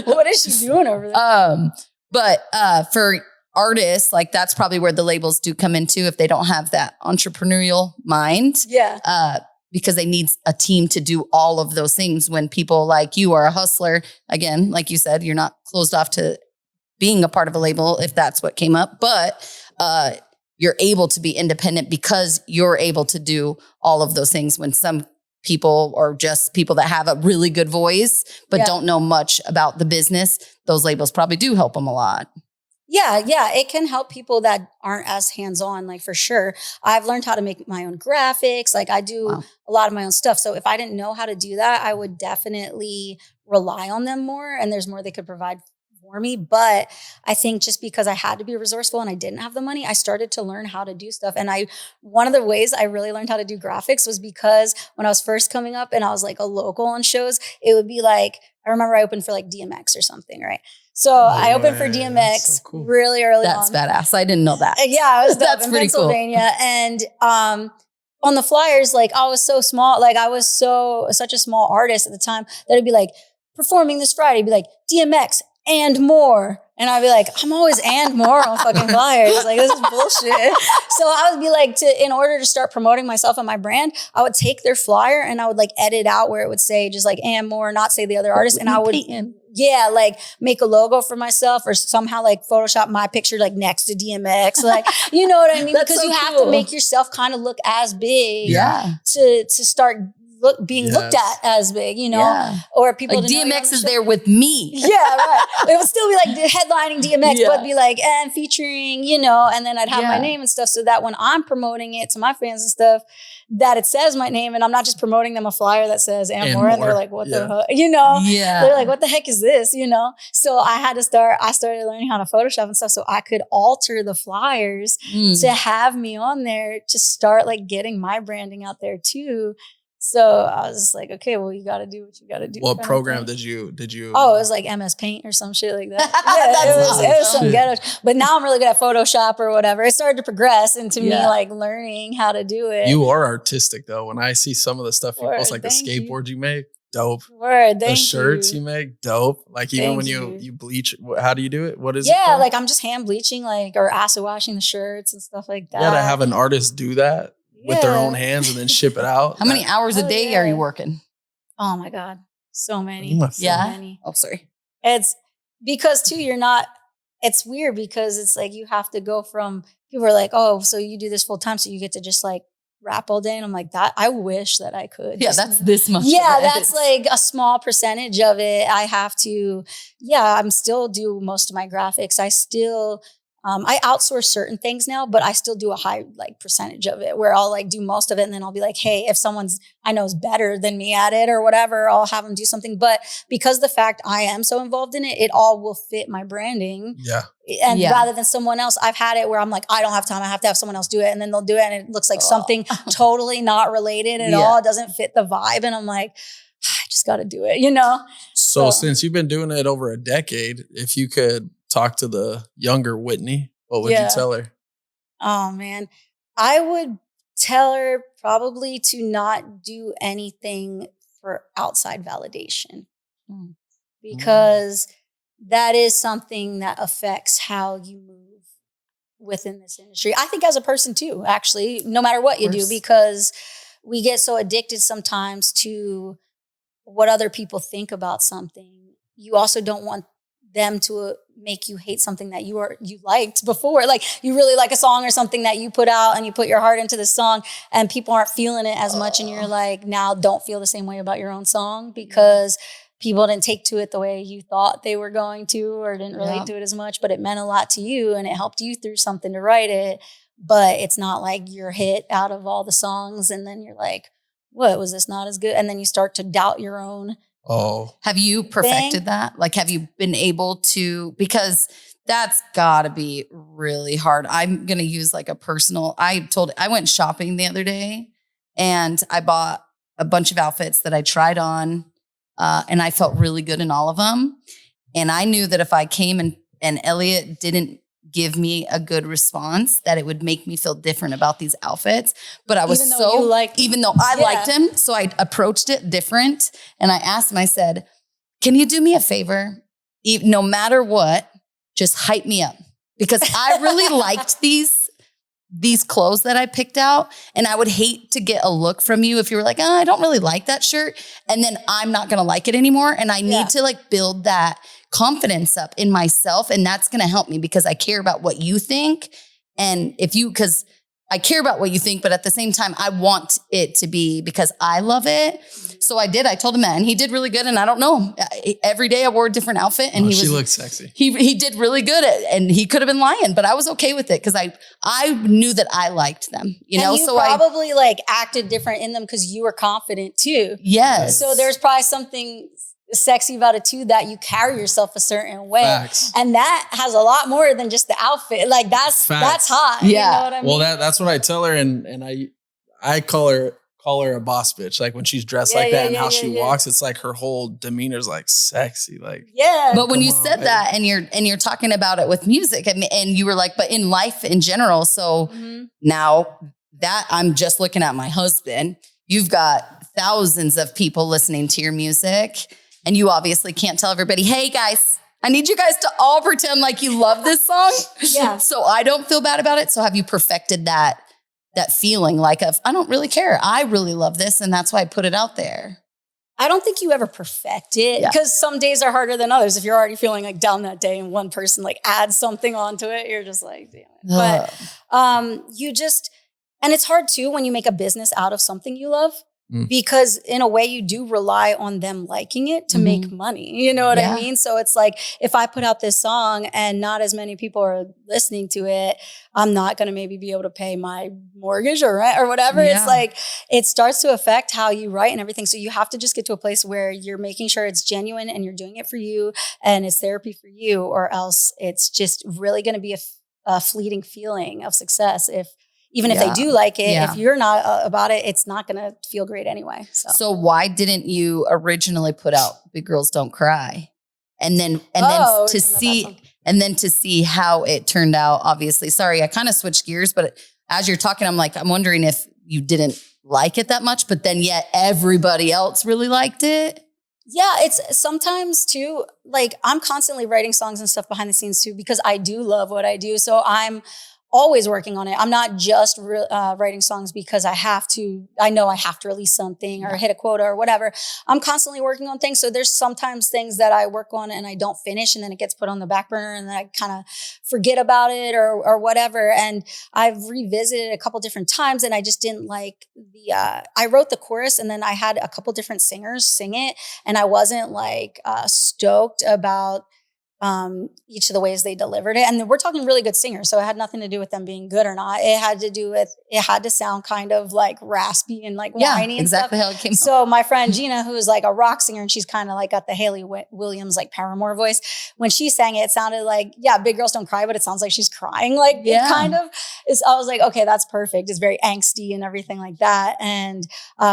What is she doing over there? But for artists, like, that's probably where the labels do come into, if they don't have that entrepreneurial mind. Yeah. Because they need a team to do all of those things. When people like you are a hustler, again, like you said, you're not closed off to being a part of a label if that's what came up. But you're able to be independent because you're able to do all of those things. When some people, or just people that have a really good voice but don't know much about the business, those labels probably do help them a lot. Yeah, it can help people that aren't as hands-on, like, for sure. I've learned how to make my own graphics. Like, I do a lot of my own stuff. So if I didn't know how to do that, I would definitely rely on them more, and there's more they could provide for me. But I think just because I had to be resourceful and I didn't have the money, I started to learn how to do stuff. And one of the ways I really learned how to do graphics was because when I was first coming up and I was like a local on shows, it would be like, I remember I opened for like DMX or something, right? So I opened for DMX really early on. That's badass. I didn't know that. Yeah, I was dope in Pennsylvania. Cool. And on the flyers, like, I was so small. Like, I was such a small artist at the time that it'd be like, performing this Friday, it'd be like, DMX and more. And I'd be like, I'm always and more on fucking flyers. Like, this is bullshit. So I would be like, in order to start promoting myself and my brand, I would take their flyer and I would like edit out where it would say just like and more, not say the other artist. And I would, like make a logo for myself or somehow like Photoshop my picture like next to DMX. Like, you know what I mean? Because you have to make yourself kind of look as big to start being looked at as big, you know, or people like DMX is there with me. Yeah, right. It would still be like headlining DMX, but be like, and featuring, you know, and then I'd have my name and stuff so that when I'm promoting it to my fans and stuff, that it says my name and I'm not just promoting them a flyer that says and more. And they're like, what the fuck? You know, they're like, what the heck is this? You know? So I started learning how to Photoshop and stuff so I could alter the flyers to have me on there to start like getting my branding out there too. So I was just like, okay, well, you got to do what you got to do. What program did you? Oh, it was like MS Paint or some shit like that. It was some ghetto. But now I'm really good at Photoshop or whatever. It started to progress into me like learning how to do it. You are artistic though. When I see some of the stuff you post, like the skateboards you make, dope. The shirts you make, dope. Like even when you bleach, how do you do it? What is it? Yeah, like I'm just hand bleaching, like or acid washing the shirts and stuff like that. Yeah, to have an artist do that. With their own hands and then ship it out. How many hours a day are you working? Oh my God. So many. Many. Oh, sorry. It's because too, it's weird because it's like you have to go from, people are like, oh, so you do this full time. So you get to just like rap all day. And I'm like, that, I wish that I could. Yeah, that's this much. Yeah, that's like a small percentage of it. I have to, I'm still do most of my graphics. I still, I outsource certain things now, but I still do a high like percentage of it where I'll like do most of it. And then I'll be like, hey, if someone's I know is better than me at it or whatever, I'll have them do something. But because the fact I am so involved in it, it all will fit my branding. Yeah. And rather than someone else, I've had it where I'm like, I don't have time. I have to have someone else do it. And then they'll do it. And it looks like something totally not related at all. It doesn't fit the vibe. And I'm like, I just got to do it, you know? So since you've been doing it over a decade, if you could talk to the younger Whitney, what would you tell her? Oh, man. I would tell her probably to not do anything for outside validation because that is something that affects how you move within this industry. I think as a person too, actually, no matter what you do, because we get so addicted sometimes to what other people think about something. You also don't want them to make you hate something that you liked before. Like you really like a song or something that you put out and you put your heart into the song and people aren't feeling it as much. And you're like, now don't feel the same way about your own song because people didn't take to it the way you thought they were going to or didn't relate to it as much, but it meant a lot to you and it helped you through something to write it. But it's not like your hit out of all the songs. And then you're like, what, was this not as good? And then you start to doubt your own. Oh, have you perfected that? Like, have you been able to, because that's gotta be really hard. I'm going to use like a personal, I went shopping the other day and I bought a bunch of outfits that I tried on and I felt really good in all of them. And I knew that if I came and Elliot didn't give me a good response, that it would make me feel different about these outfits. But I was even though I liked him, so I approached it different. And I asked him, I said, can you do me a favor? No matter what, just hype me up. Because I really liked these clothes that I picked out. And I would hate to get a look from you if you were like, I don't really like that shirt. And then I'm not going to like it anymore. And I need to like build that confidence up in myself. And that's going to help me because I care about what you think. And because I care about what you think, but at the same time, I want it to be because I love it. So I told him that and he did really good. And I don't know, every day I wore a different outfit and she looked sexy. He did really good and he could have been lying, but I was okay with it because I knew that I liked them, you know? So probably like acted different in them because you were confident too. Yes. So there's probably something sexy about it too, that you carry yourself a certain way. Facts. And that has a lot more than just the outfit. Like that's hot. Yeah. You know what I mean? Well, that's what I tell her. And I call her a boss bitch. Like when she's dressed like that and how she walks, it's like her whole demeanor is like sexy. Like, but when you said that and you're talking about it with music and you were like, but in life in general. So now that I'm just looking at my husband, you've got thousands of people listening to your music. And you obviously can't tell everybody, hey guys, I need you guys to all pretend like you love this song. Yeah. So I don't feel bad about it. So have you perfected that feeling like of, I don't really care. I really love this. And that's why I put it out there. I don't think you ever perfect it because some days are harder than others. If you're already feeling like down that day and one person like adds something onto it, you're just like, damn it. But you just, and it's hard too when you make a business out of something you love. Because in a way you do rely on them liking it to make money. You know what I mean? So it's like, if I put out this song and not as many people are listening to it, I'm not going to maybe be able to pay my mortgage or rent or whatever. Yeah. It's like, it starts to affect how you write and everything. So you have to just get to a place where you're making sure it's genuine and you're doing it for you and it's therapy for you, or else it's just really going to be a fleeting feeling of success even if they do like it, if you're not about it, it's not going to feel great anyway. So why didn't you originally put out Big Girls Don't Cry? And then to see how it turned out, obviously. Sorry, I kind of switched gears, but as you're talking, I'm wondering if you didn't like it that much, but then yet everybody else really liked it. Yeah, it's sometimes too, like I'm constantly writing songs and stuff behind the scenes too, because I do love what I do. So I'm always working on it. I'm not just writing songs because I know I have to release something or hit a quota or whatever. I'm constantly working on things. So there's sometimes things that I work on and I don't finish and then it gets put on the back burner and then I kind of forget about it or whatever. And I've revisited it a couple different times and I just didn't like I wrote the chorus and then I had a couple different singers sing it and I wasn't stoked about each of the ways they delivered it. And we're talking really good singers. So it had nothing to do with them being good or not. It had to do with, it had to sound kind of like raspy and like whiny and exactly stuff. how it came. So my friend Gina, who's like a rock singer and she's kind of like got the Haley Williams, like Paramore voice. When she sang it, it sounded like, Big Girls Don't Cry, but it sounds like she's crying. Like it kind of is. I was like, okay, that's perfect. It's very angsty and everything like that. And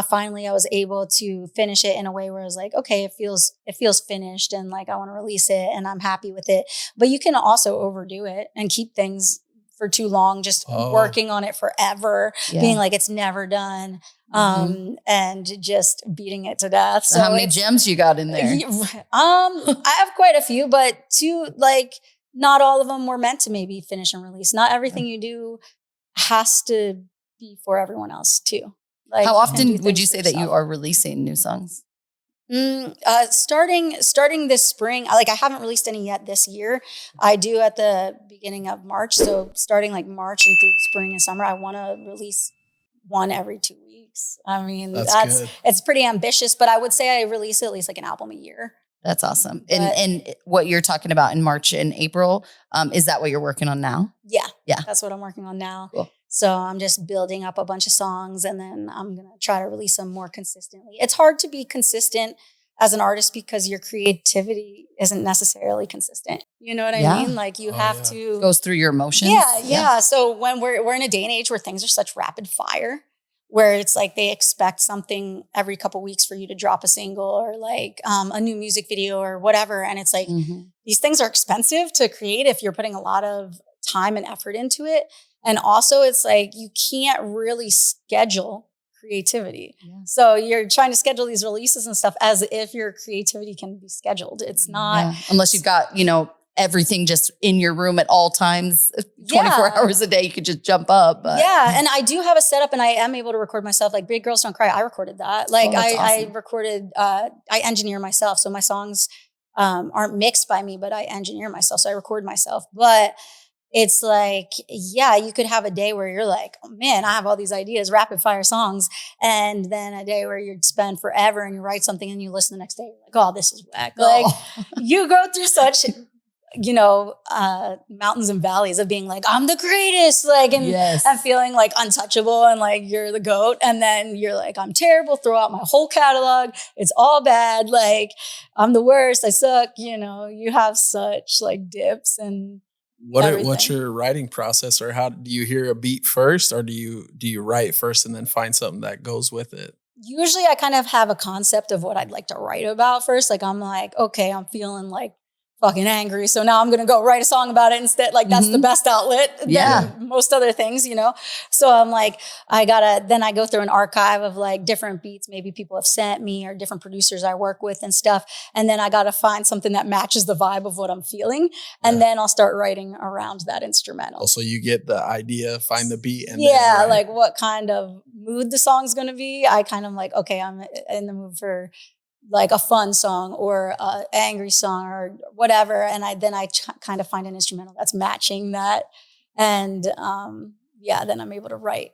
finally I was able to finish it in a way where I was like, okay, it feels finished and like I want to release it and I'm happy with it. But you can also overdo it and keep things for too long, just working on it forever, being like it's never done, and just beating it to death. So how many gems you got in there? I have quite a few, but not all of them were meant to maybe finish and release. Not everything you do has to be for everyone else too. Like, how often would you say that you are releasing new songs? Starting this spring, I haven't released any yet this year. I do at the beginning of March. So starting like March and through spring and summer, I want to release one every 2 weeks. I mean, it's pretty ambitious, but I would say I release at least like an album a year. That's awesome. And what you're talking about in March and April, is that what you're working on now? Yeah. That's what I'm working on now. Cool. So I'm just building up a bunch of songs and then I'm going to try to release them more consistently. It's hard to be consistent as an artist because your creativity isn't necessarily consistent. You know what I mean? Like you have to goes through your emotions. Yeah. So when we're in a day and age where things are such rapid fire, where it's like they expect something every couple weeks for you to drop a single or like a new music video or whatever. And it's like, these things are expensive to create if you're putting a lot of time and effort into it. And also it's like, you can't really schedule creativity. Yeah. So you're trying to schedule these releases and stuff as if your creativity can be scheduled. It's not. Unless you've got, everything just in your room at all times, 24 hours a day, you could just jump up. But. Yeah. And I do have a setup and I am able to record myself. Like Big Girls Don't Cry, I recorded that. Like awesome. I recorded, I engineer myself. So my songs aren't mixed by me, but I engineer myself. So I record myself. But it's like, you could have a day where you're like, oh man, I have all these ideas, rapid fire songs. And then a day where you'd spend forever and you write something and you listen the next day. You're like, oh, this is whack. Like you go through such, mountains and valleys of being like, I'm the greatest, and feeling like untouchable and like you're the GOAT. And then you're like, I'm terrible, throw out my whole catalog. It's all bad. Like I'm the worst. I suck. You have such like dips and what's your writing process, or how do you hear a beat first, or do you write first and then find something that goes with it? Usually I kind of have a concept of what I'd like to write about first. Like I'm like, okay, I'm feeling like fucking angry. So now I'm going to go write a song about it instead. Like that's the best outlet than most other things, you know? So I'm like, then I go through an archive of like different beats maybe people have sent me or different producers I work with and stuff. And then I got to find something that matches the vibe of what I'm feeling. And then I'll start writing around that instrumental. So you get the idea, find the beat. And then like what kind of mood the song's going to be. I kind of like, okay, I'm in the mood for like a fun song or a angry song or whatever. And I kind of find an instrumental that's matching that. And then I'm able to write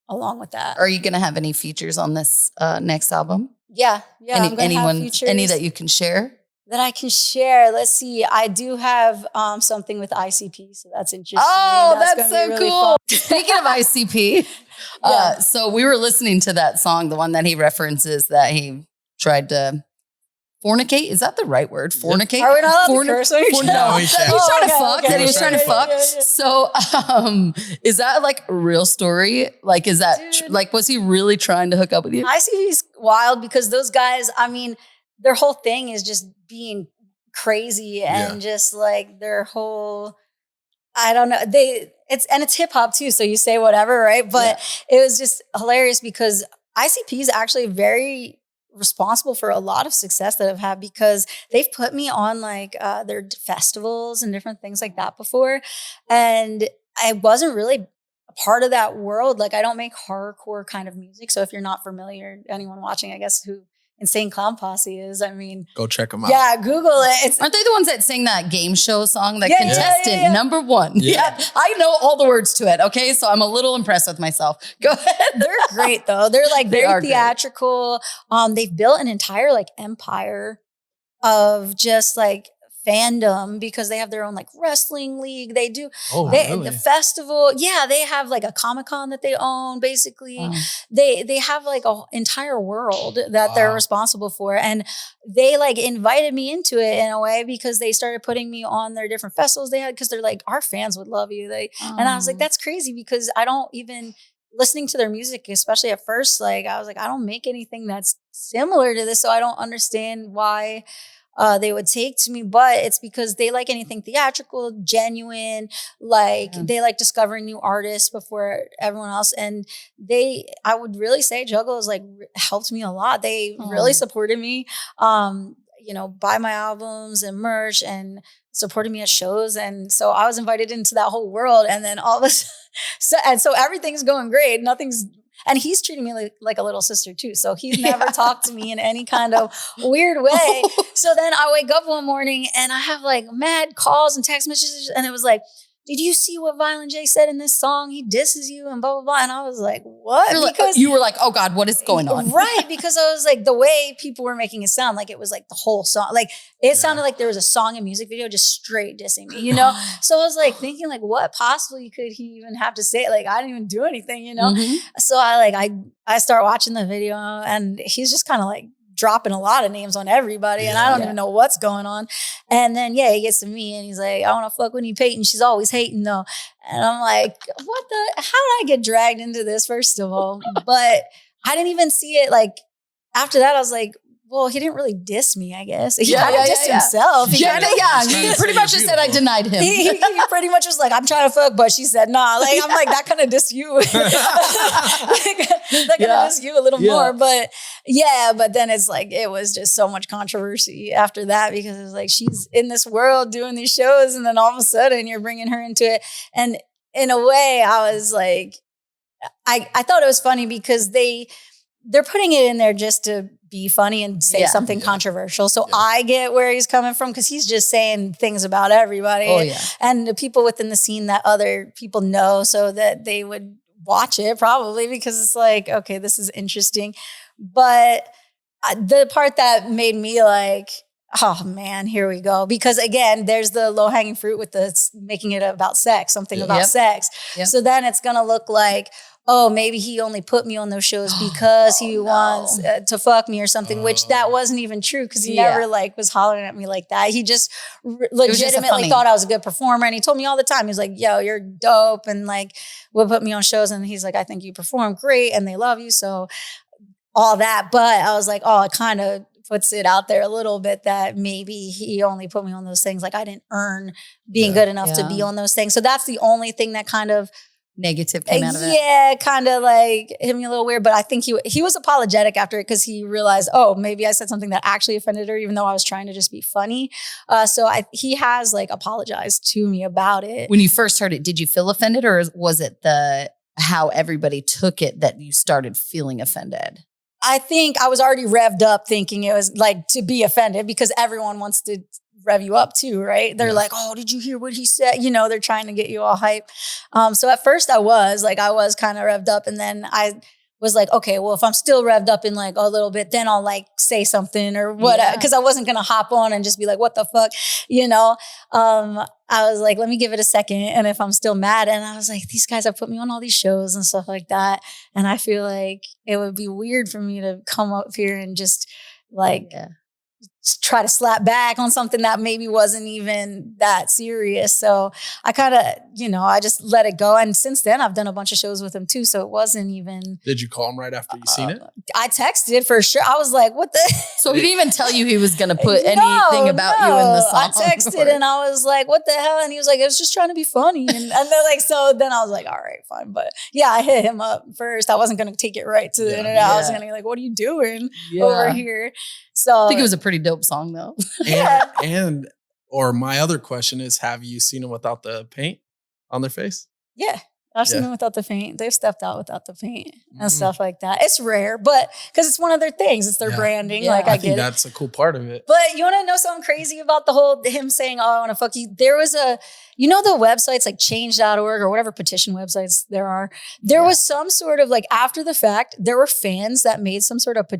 along with that. Are you going to have any features on this next album? Yeah. I'm gonna have features any that you can share? That I can share. Let's see. I do have something with ICP, so that's interesting. Oh, that's so really cool. fun. Speaking of ICP, so we were listening to that song, the one that he references that he tried to fornicate. Is that the right word? Fornicate? Are we not allowed to curse? No, we He's can't. trying to fuck. That he was trying to fuck. Yeah. So, is that like a real story? Like, is that like, was he really trying to hook up with you? ICP's wild because those guys, I mean, their whole thing is just being crazy and just like their whole, I don't know. It's hip hop too. So you say whatever, right? But it was just hilarious because ICP is actually very responsible for a lot of success that I've had because they've put me on like their festivals and different things like that before. And I wasn't really a part of that world. Like I don't make horrorcore kind of music. So if you're not familiar, anyone watching, I guess who Insane Clown Posse is, I mean, go check them out. Yeah, Google it. Aren't they the ones that sing that game show song, that contestant number one? Yeah. I know all the words to it. Okay. So I'm a little impressed with myself. Go ahead. They're great though. They're like very theatrical. They've built an entire like empire of just like fandom because they have their own like wrestling league. They do the festival. Yeah, they have like a Comic-Con that they own. Basically, they have like an entire world that they're responsible for, and they like invited me into it in a way because they started putting me on their different festivals they had because they're like, our fans would love you. And I was like, that's crazy because I don't even listening to their music, especially at first. Like I was like, I don't make anything that's similar to this, so I don't understand why they would take to me, but it's because they like anything theatrical, genuine, like they like discovering new artists before everyone else. And I would really say Juggle has like helped me a lot. They really supported me, buy my albums and merch and supported me at shows. And so I was invited into that whole world. And then all of a sudden, so everything's going great. And he's treating me like a little sister too. So he's never talked to me in any kind of weird way. So then I wake up one morning and I have like mad calls and text messages. And it was like, did you see what Violent J said in this song? He disses you and blah, blah, blah. And I was like, what? Because you were like, oh God, what is going on? Right. Because I was like, the way people were making it sound like it was like the whole song. Like it sounded like there was a song and music video just straight dissing me, you know? So I was like thinking like, what possibly could he even have to say? Like, I didn't even do anything, you know? So I start watching the video and he's just kind of like dropping a lot of names on everybody and I don't even know what's going on. And then, he gets to me and he's like, I want to fuck Whitney Peyton. She's always hating though. And I'm like, how did I get dragged into this first of all? But I didn't even see it. Like after that, I was like, well, he didn't really diss me, I guess. He kind of dissed himself. He pretty much just said I denied him. He pretty much was like, I'm trying to fuck, but she said, nah. Like, I'm like, that kind of diss you. that kind of diss you a little more. But but then it's like, it was just so much controversy after that because it's like, she's in this world doing these shows and then all of a sudden you're bringing her into it. And in a way, I was like, I thought it was funny because they're putting it in there just to be funny and say something controversial. So I get where he's coming from because he's just saying things about everybody and the people within the scene that other people know so that they would watch it probably because it's like, okay, this is interesting. But the part that made me like, oh man, here we go. Because again, there's the low hanging fruit with the making it about sex, something about sex. So then it's going to look like, oh, maybe he only put me on those shows because he wants to fuck me or something, which that wasn't even true because he never like was hollering at me like that. He just legitimately thought I was a good performer. And he told me all the time, he was like, yo, you're dope. And like, would put me on shows. And he's like, I think you perform great and they love you. So all that. But I was like, oh, it kind of puts it out there a little bit that maybe he only put me on those things. Like I didn't earn being good enough to be on those things. So that's the only thing that kind of negative came out of it. Yeah, kind of like hit me a little weird. But I think he was apologetic after it because he realized, oh, maybe I said something that actually offended her, even though I was trying to just be funny. So he has like apologized to me about it. When you first heard it, did you feel offended, or was it how everybody took it that you started feeling offended? I think I was already revved up thinking it was like to be offended because everyone wants to rev you up too, right? They're like, oh, did you hear what he said? You know, they're trying to get you all hype. So at first I was kind of revved up, and then I was like, okay, well, if I'm still revved up in like a little bit, then I'll like say something or whatever. Cause I wasn't going to hop on and just be like, what the fuck? You know? I was like, let me give it a second. And if I'm still mad, and I was like, these guys have put me on all these shows and stuff like that. And I feel like it would be weird for me to come up here and just like, try to slap back on something that maybe wasn't even that serious. So I kind of, I just let it go. And since then I've done a bunch of shows with him too. So it wasn't even. Did you call him right after you seen it? I texted for sure. I was like, what the? So he didn't even tell you he was going to put anything about you in the song? I texted and I was like, what the hell? And he was like, I was just trying to be funny. And they're like, so then I was like, all right, fine. But yeah, I hit him up first. I wasn't going to take it right to the internet. I was going to be like, what are you doing over here? So I think it was a pretty dope song though. Or my other question is, have you seen them without the paint on their face? Yeah. I've seen them without the paint. They've stepped out without the paint and stuff like that. It's rare, but because it's one of their things. It's their branding. Like I think that's a cool part of it. But you want to know something crazy about the whole him saying, oh, I want to fuck you? There was the websites like change.org or whatever petition websites there are. There was some sort of like after the fact, there were fans that made some sort of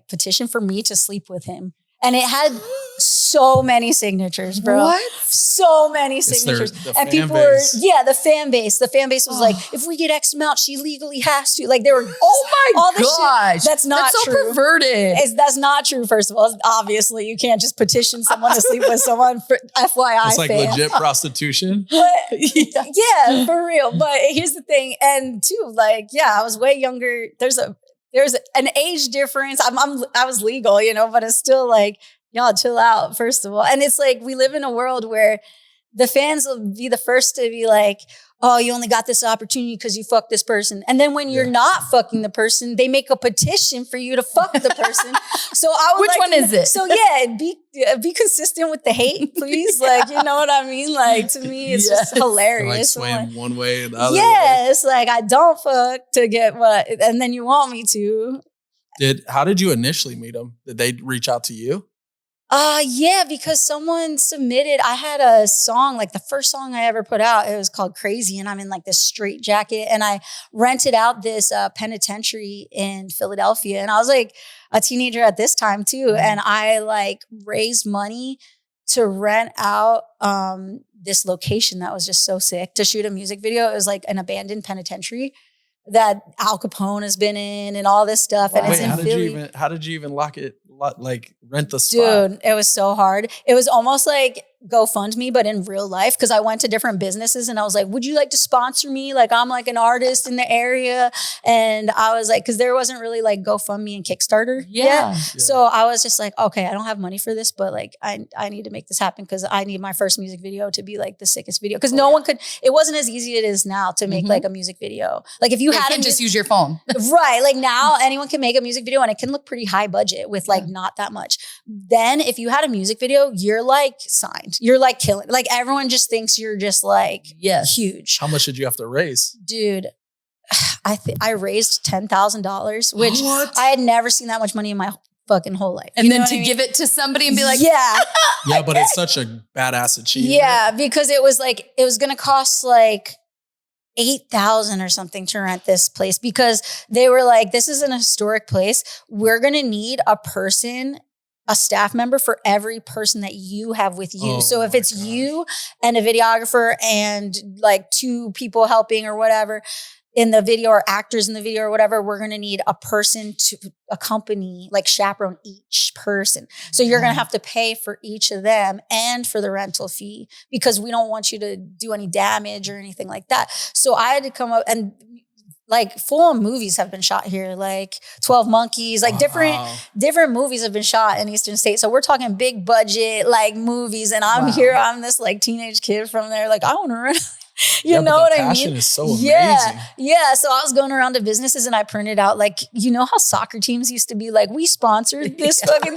petition for me to sleep with him. And it had so many signatures, bro. What? So many signatures. And people were, the fan base. The fan base was like, if we get X amount, she legally has to. Like they were, oh my all this gosh. shit. That's not so true. Perverted. That's not true, first of all. Obviously, you can't just petition someone to sleep with someone for FYI. It's like legit prostitution. But, yeah, for real. But here's the thing. And too, I was way younger. There's an age difference. I was legal, but it's still like, y'all chill out, first of all. And it's like, we live in a world where the fans will be the first to be like, oh, you only got this opportunity because you fucked this person. And then when you're not fucking the person, they make a petition for you to fuck the person. So I would Which one is it? So be consistent with the hate, please. Like, you know what I mean? Like, to me, it's just hilarious. Like swaying one way and the other way. It's like, I don't fuck to get what, and then you want me to. How did you initially meet them? Did they reach out to you? Because someone submitted, I had a song, like the first song I ever put out, it was called Crazy, and I'm in like this straight jacket, and I rented out this penitentiary in Philadelphia, and I was like a teenager at this time too, and I like raised money to rent out this location that was just so sick to shoot a music video. It was like an abandoned penitentiary that Al Capone has been in and all this stuff. And it's in Philly. How did you even rent the spot? Dude, it was so hard. It was almost like GoFundMe, but in real life, because I went to different businesses and I was like, would you like to sponsor me? Like, I'm like an artist in the area. And I was like, because there wasn't really like GoFundMe and Kickstarter yet. So I was just like, okay, I don't have money for this, but like, I need to make this happen because I need my first music video to be like the sickest video. Because no one could, it wasn't as easy as it is now to make like a music video. Like if you had just use your phone. Right. Like now anyone can make a music video and it can look pretty high budget with like not that much. Then if you had a music video, you're like signed. You're like killing. Like everyone just thinks you're just like huge. How much did you have to raise? Dude, I raised $10,000, which I had never seen that much money in my fucking whole life. And then to give it to somebody and be like, but it's such a badass achievement. Yeah, because it was going to cost like $8,000 or something to rent this place because they were like, this is an historic place. We're going to need a staff member for every person that you have with you. So if it's you and a videographer and like 2 people helping or whatever in the video or actors in the video or whatever, we're going to need a person to accompany, like chaperone each person. So you're going to have to pay for each of them and for the rental fee because we don't want you to do any damage or anything like that. So I had to come up and like full movies have been shot here, like 12 Monkeys, like different movies have been shot in Eastern State. So we're talking big budget like movies. And I'm here, I'm this like teenage kid from there, like I want to run. You know what I mean? Passion is so amazing. Yeah. So I was going around to businesses and I printed out like, you know how soccer teams used to be like, we sponsored this fucking.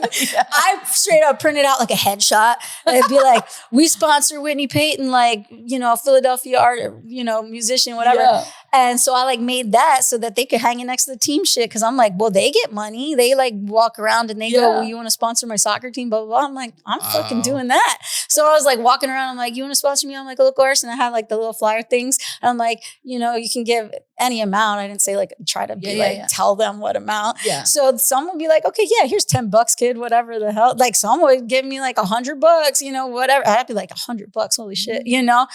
I straight up printed out like a headshot. And it'd be like, we sponsor Whitney Peyton, like, you know, Philadelphia art, you know, musician, whatever. Yeah. And so I like made that so that they could hang it next to the team shit. Cause I'm like, well, they get money. They like walk around and they go, well, you want to sponsor my soccer team? Blah, blah, blah. I'm like, I'm fucking doing that. So I was like walking around. I'm like, you want to sponsor me? I'm like a local artist. And I had like the little flyer things. And I'm like, you know, you can give any amount. I didn't say like, try to be tell them what amount. Yeah. So some would be like, okay, yeah, here's $10, kid, whatever the hell. Like some would give me like $100, you know, whatever. I'd be like $100, holy shit, you know?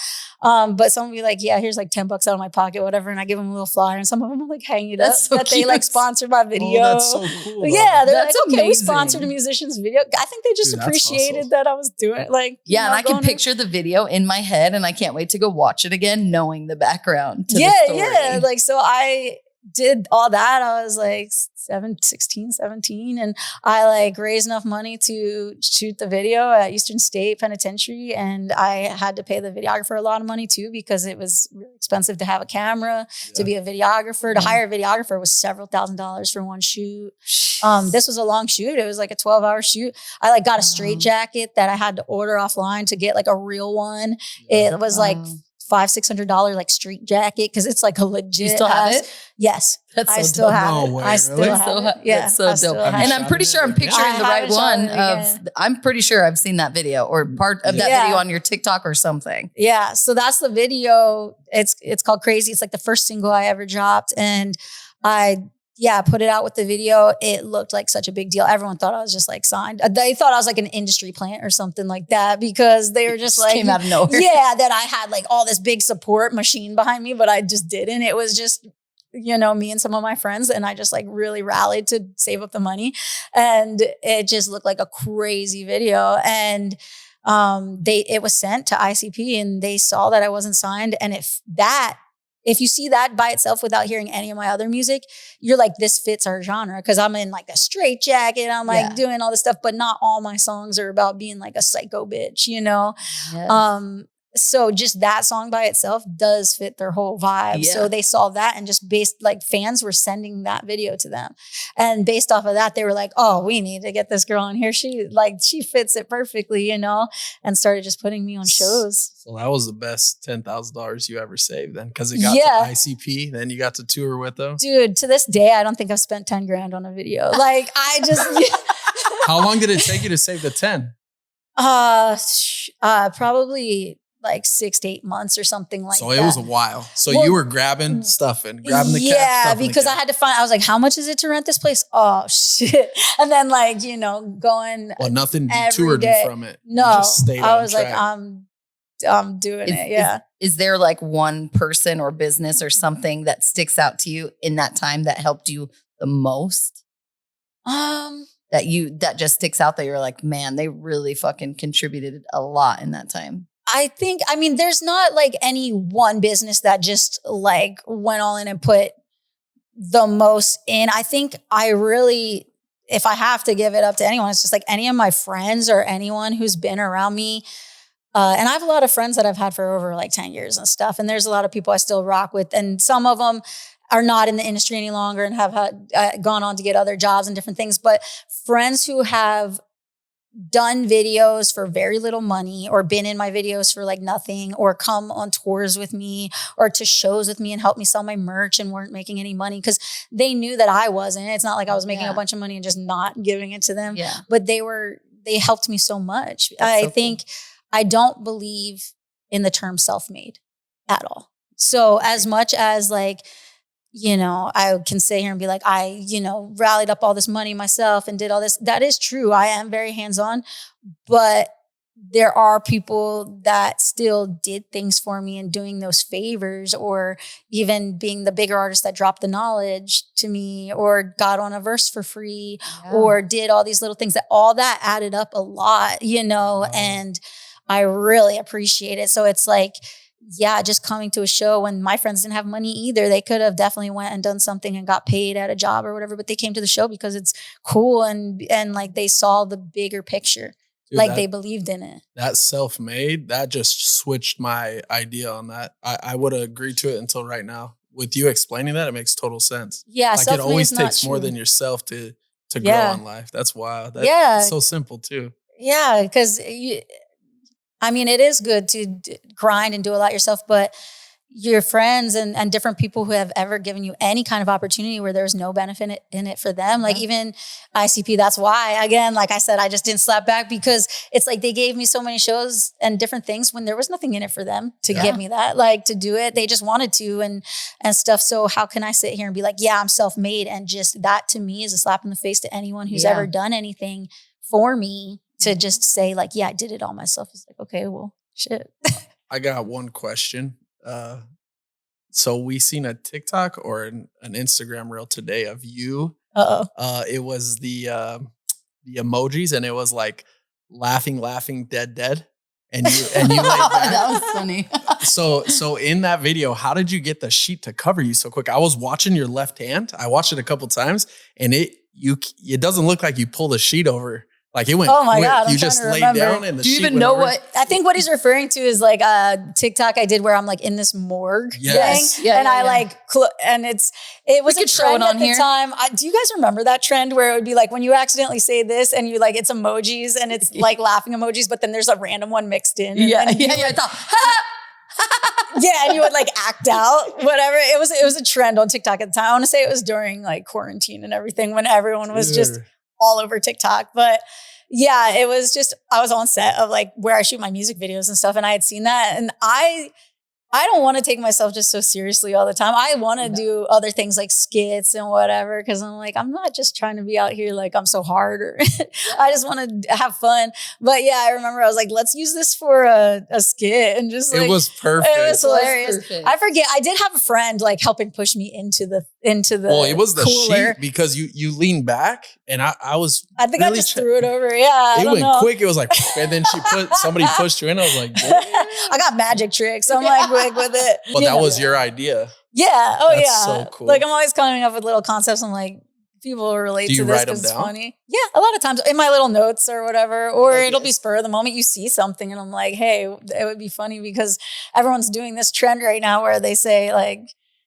But some would be like, yeah, here's like $10 out of my pocket, whatever. And I give them a little flyer and some of them will like hang it up so that they like sponsor my video. Oh, that's so cool. Yeah. They're like, okay, we sponsored a musician's video. I think they just appreciated that I was doing like, yeah. And I can picture the video in my head and I can't wait to go watch it again, knowing the background to the story. Yeah. Like, so I did all that. I was like 16, 17. And I like raised enough money to shoot the video at Eastern State Penitentiary. And I had to pay the videographer a lot of money too, because it was really expensive to have a camera, to be a videographer. To hire a videographer was several $1,000s for one shoot. This was a long shoot. It was like a 12-hour shoot. I like got a straight jacket that I had to order offline to get like a real one. It was like $500-$600 like street jacket because it's like a legit. You still have it? Yes, that's I so still dope. have it. No way, I still have it. Yeah, that's so dope. And I'm pretty sure I'm picturing the right one. I'm pretty sure I've seen that video or part of that video on your TikTok or something. Yeah, so that's the video. It's called Crazy. It's like the first single I ever dropped, and I put it out with the video. It looked like such a big deal. Everyone thought I was just like signed. They thought I was like an industry plant or something like that because they were just like came out of nowhere. Yeah, that I had like all this big support machine behind me, but I just didn't. It was just, you know, me and some of my friends, and I just like really rallied to save up the money, and it just looked like a crazy video. And it was sent to ICP, and they saw that I wasn't signed, and if you see that by itself without hearing any of my other music, you're like, this fits our genre. Cause I'm in like a straight jacket. I'm like doing all this stuff, but not all my songs are about being like a psycho bitch, you know? Yes. So just that song by itself does fit their whole vibe. Yeah. So they saw that and just fans were sending that video to them. And based off of that, they were like, oh, we need to get this girl in here. She fits it perfectly, you know, and started just putting me on shows. So that was the best $10,000 you ever saved then, because it got to ICP. Then you got to tour with them. Dude, to this day, I don't think I've spent 10 grand on a video. Like I just. How long did it take you to save the 10? Probably like 6 to 8 months or something like that. So it was a while. So you were grabbing stuff and grabbing the cash. Yeah, because I had to I was like, how much is it to rent this place? Oh shit. And then like, you know, going. Well, nothing detoured you from it. No, you just stayed I was track. Like, I'm doing it. Yeah. Is there like one person or business or something that sticks out to you in that time that helped you the most? That just sticks out that you're like, man, they really fucking contributed a lot in that time. I mean, there's not like any one business that just like went all in and put the most in. I think if I have to give it up to anyone, it's just like any of my friends or anyone who's been around me. And I have a lot of friends that I've had for over like 10 years and stuff. And there's a lot of people I still rock with. And some of them are not in the industry any longer and have gone on to get other jobs and different things. But friends who have done videos for very little money or been in my videos for like nothing or come on tours with me or to shows with me and help me sell my merch and weren't making any money because they knew that I wasn't. It's not like I was making a bunch of money and just not giving it to them. Yeah. But they helped me so much. I think I don't believe in the term self-made at all. So as much as like, you know, I can sit here and be like, I, you know, rallied up all this money myself and did all this. That is true. I am very hands-on, but there are people that still did things for me and doing those favors or even being the bigger artist that dropped the knowledge to me or got on a verse for free or did all these little things all that added up a lot, you know, and I really appreciate it. So it's like, yeah, just coming to a show when my friends didn't have money either. They could have definitely went and done something and got paid at a job or whatever, but they came to the show because it's cool and like they saw the bigger picture. Dude, like they believed in it. That self-made, that just switched my idea on that. I would have agreed to it until right now. With you explaining that, it makes total sense. Yeah, like it always takes more than yourself to grow in life. That's wild. That's so simple too. Yeah, because I mean, it is good to grind and do a lot yourself, but your friends and different people who have ever given you any kind of opportunity where there's no benefit in it for them, like even ICP, that's why, again, like I said, I just didn't slap back because it's like they gave me so many shows and different things when there was nothing in it for them to give me that, like to do it. They just wanted to and stuff. So how can I sit here and be like, yeah, I'm self-made? And just that to me is a slap in the face to anyone who's ever done anything for me to just say like, yeah, I did it all myself. It's like, okay, well, shit. I got one question. So we seen a TikTok or an Instagram reel today of you. It was the emojis and it was like laughing, dead. And you laid back. That was funny. So in that video, how did you get the sheet to cover you so quick? I was watching your left hand. I watched it a couple times and it doesn't look like you pulled a sheet over. Like it went quick. God, you just laid down and the sheet. Do you even know over. what? I think what he's referring to is like a TikTok I did where I'm like in this morgue thing. And I like, and it was a trend at the time. Do you guys remember that trend where it would be like when you accidentally say this and you like, it's emojis and it's like laughing emojis, but then there's a random one mixed in. Yeah. And you would like act out, whatever. It was a trend on TikTok at the time. I want to say it was during like quarantine and everything when everyone was just all over TikTok. But yeah, it was just, I was on set of like where I shoot my music videos and stuff. And I had seen that. And I don't want to take myself just so seriously all the time. I want to do other things like skits and whatever. Cause I'm like, I'm not just trying to be out here like I'm so hard or I just want to have fun. But yeah, I remember I was like, let's use this for a skit and just like, it was perfect. It was hilarious. I forget. I did have a friend like helping push me into the well, it was the cooler. sheet because you leaned back and I think really I just threw it over. Yeah. It went quick. It was like, and then somebody pushed you in. I was like, I got magic tricks. I'm like quick with it. But that was your idea. Yeah. Oh, That's so cool. Like I'm always coming up with little concepts. I'm like, people will relate to this because it's funny. Yeah. A lot of times in my little notes or whatever, or it'll be spur of the moment. You see something and I'm like, hey, it would be funny because everyone's doing this trend right now where they say like,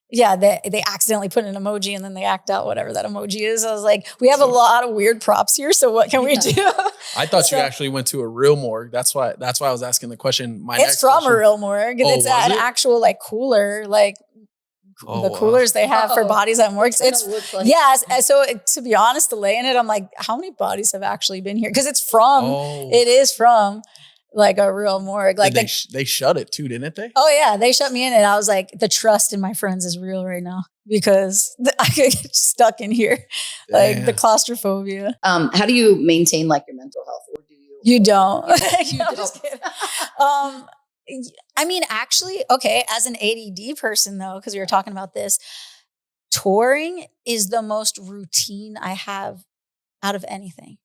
yeah, they accidentally put an emoji and then they act out whatever that emoji is. I was like, we have a lot of weird props here. So what can we do? I thought you actually went to a real morgue. That's why I was asking the question. It's from a real morgue. It's an actual like cooler, like the coolers they have for bodies at morgues. It's like. Yes. So to be honest, delaying it, I'm like, how many bodies have actually been here? Because it is from like a real morgue. Like they shut it too, didn't they? Oh yeah, they shut me in and I was like, the trust in my friends is real right now because I could get stuck in here. Like the claustrophobia. How do you maintain like your mental health? Or do you don't. You don't. Just kidding. I mean, actually, okay, as an ADD person though, because we were talking about this, touring is the most routine I have out of anything.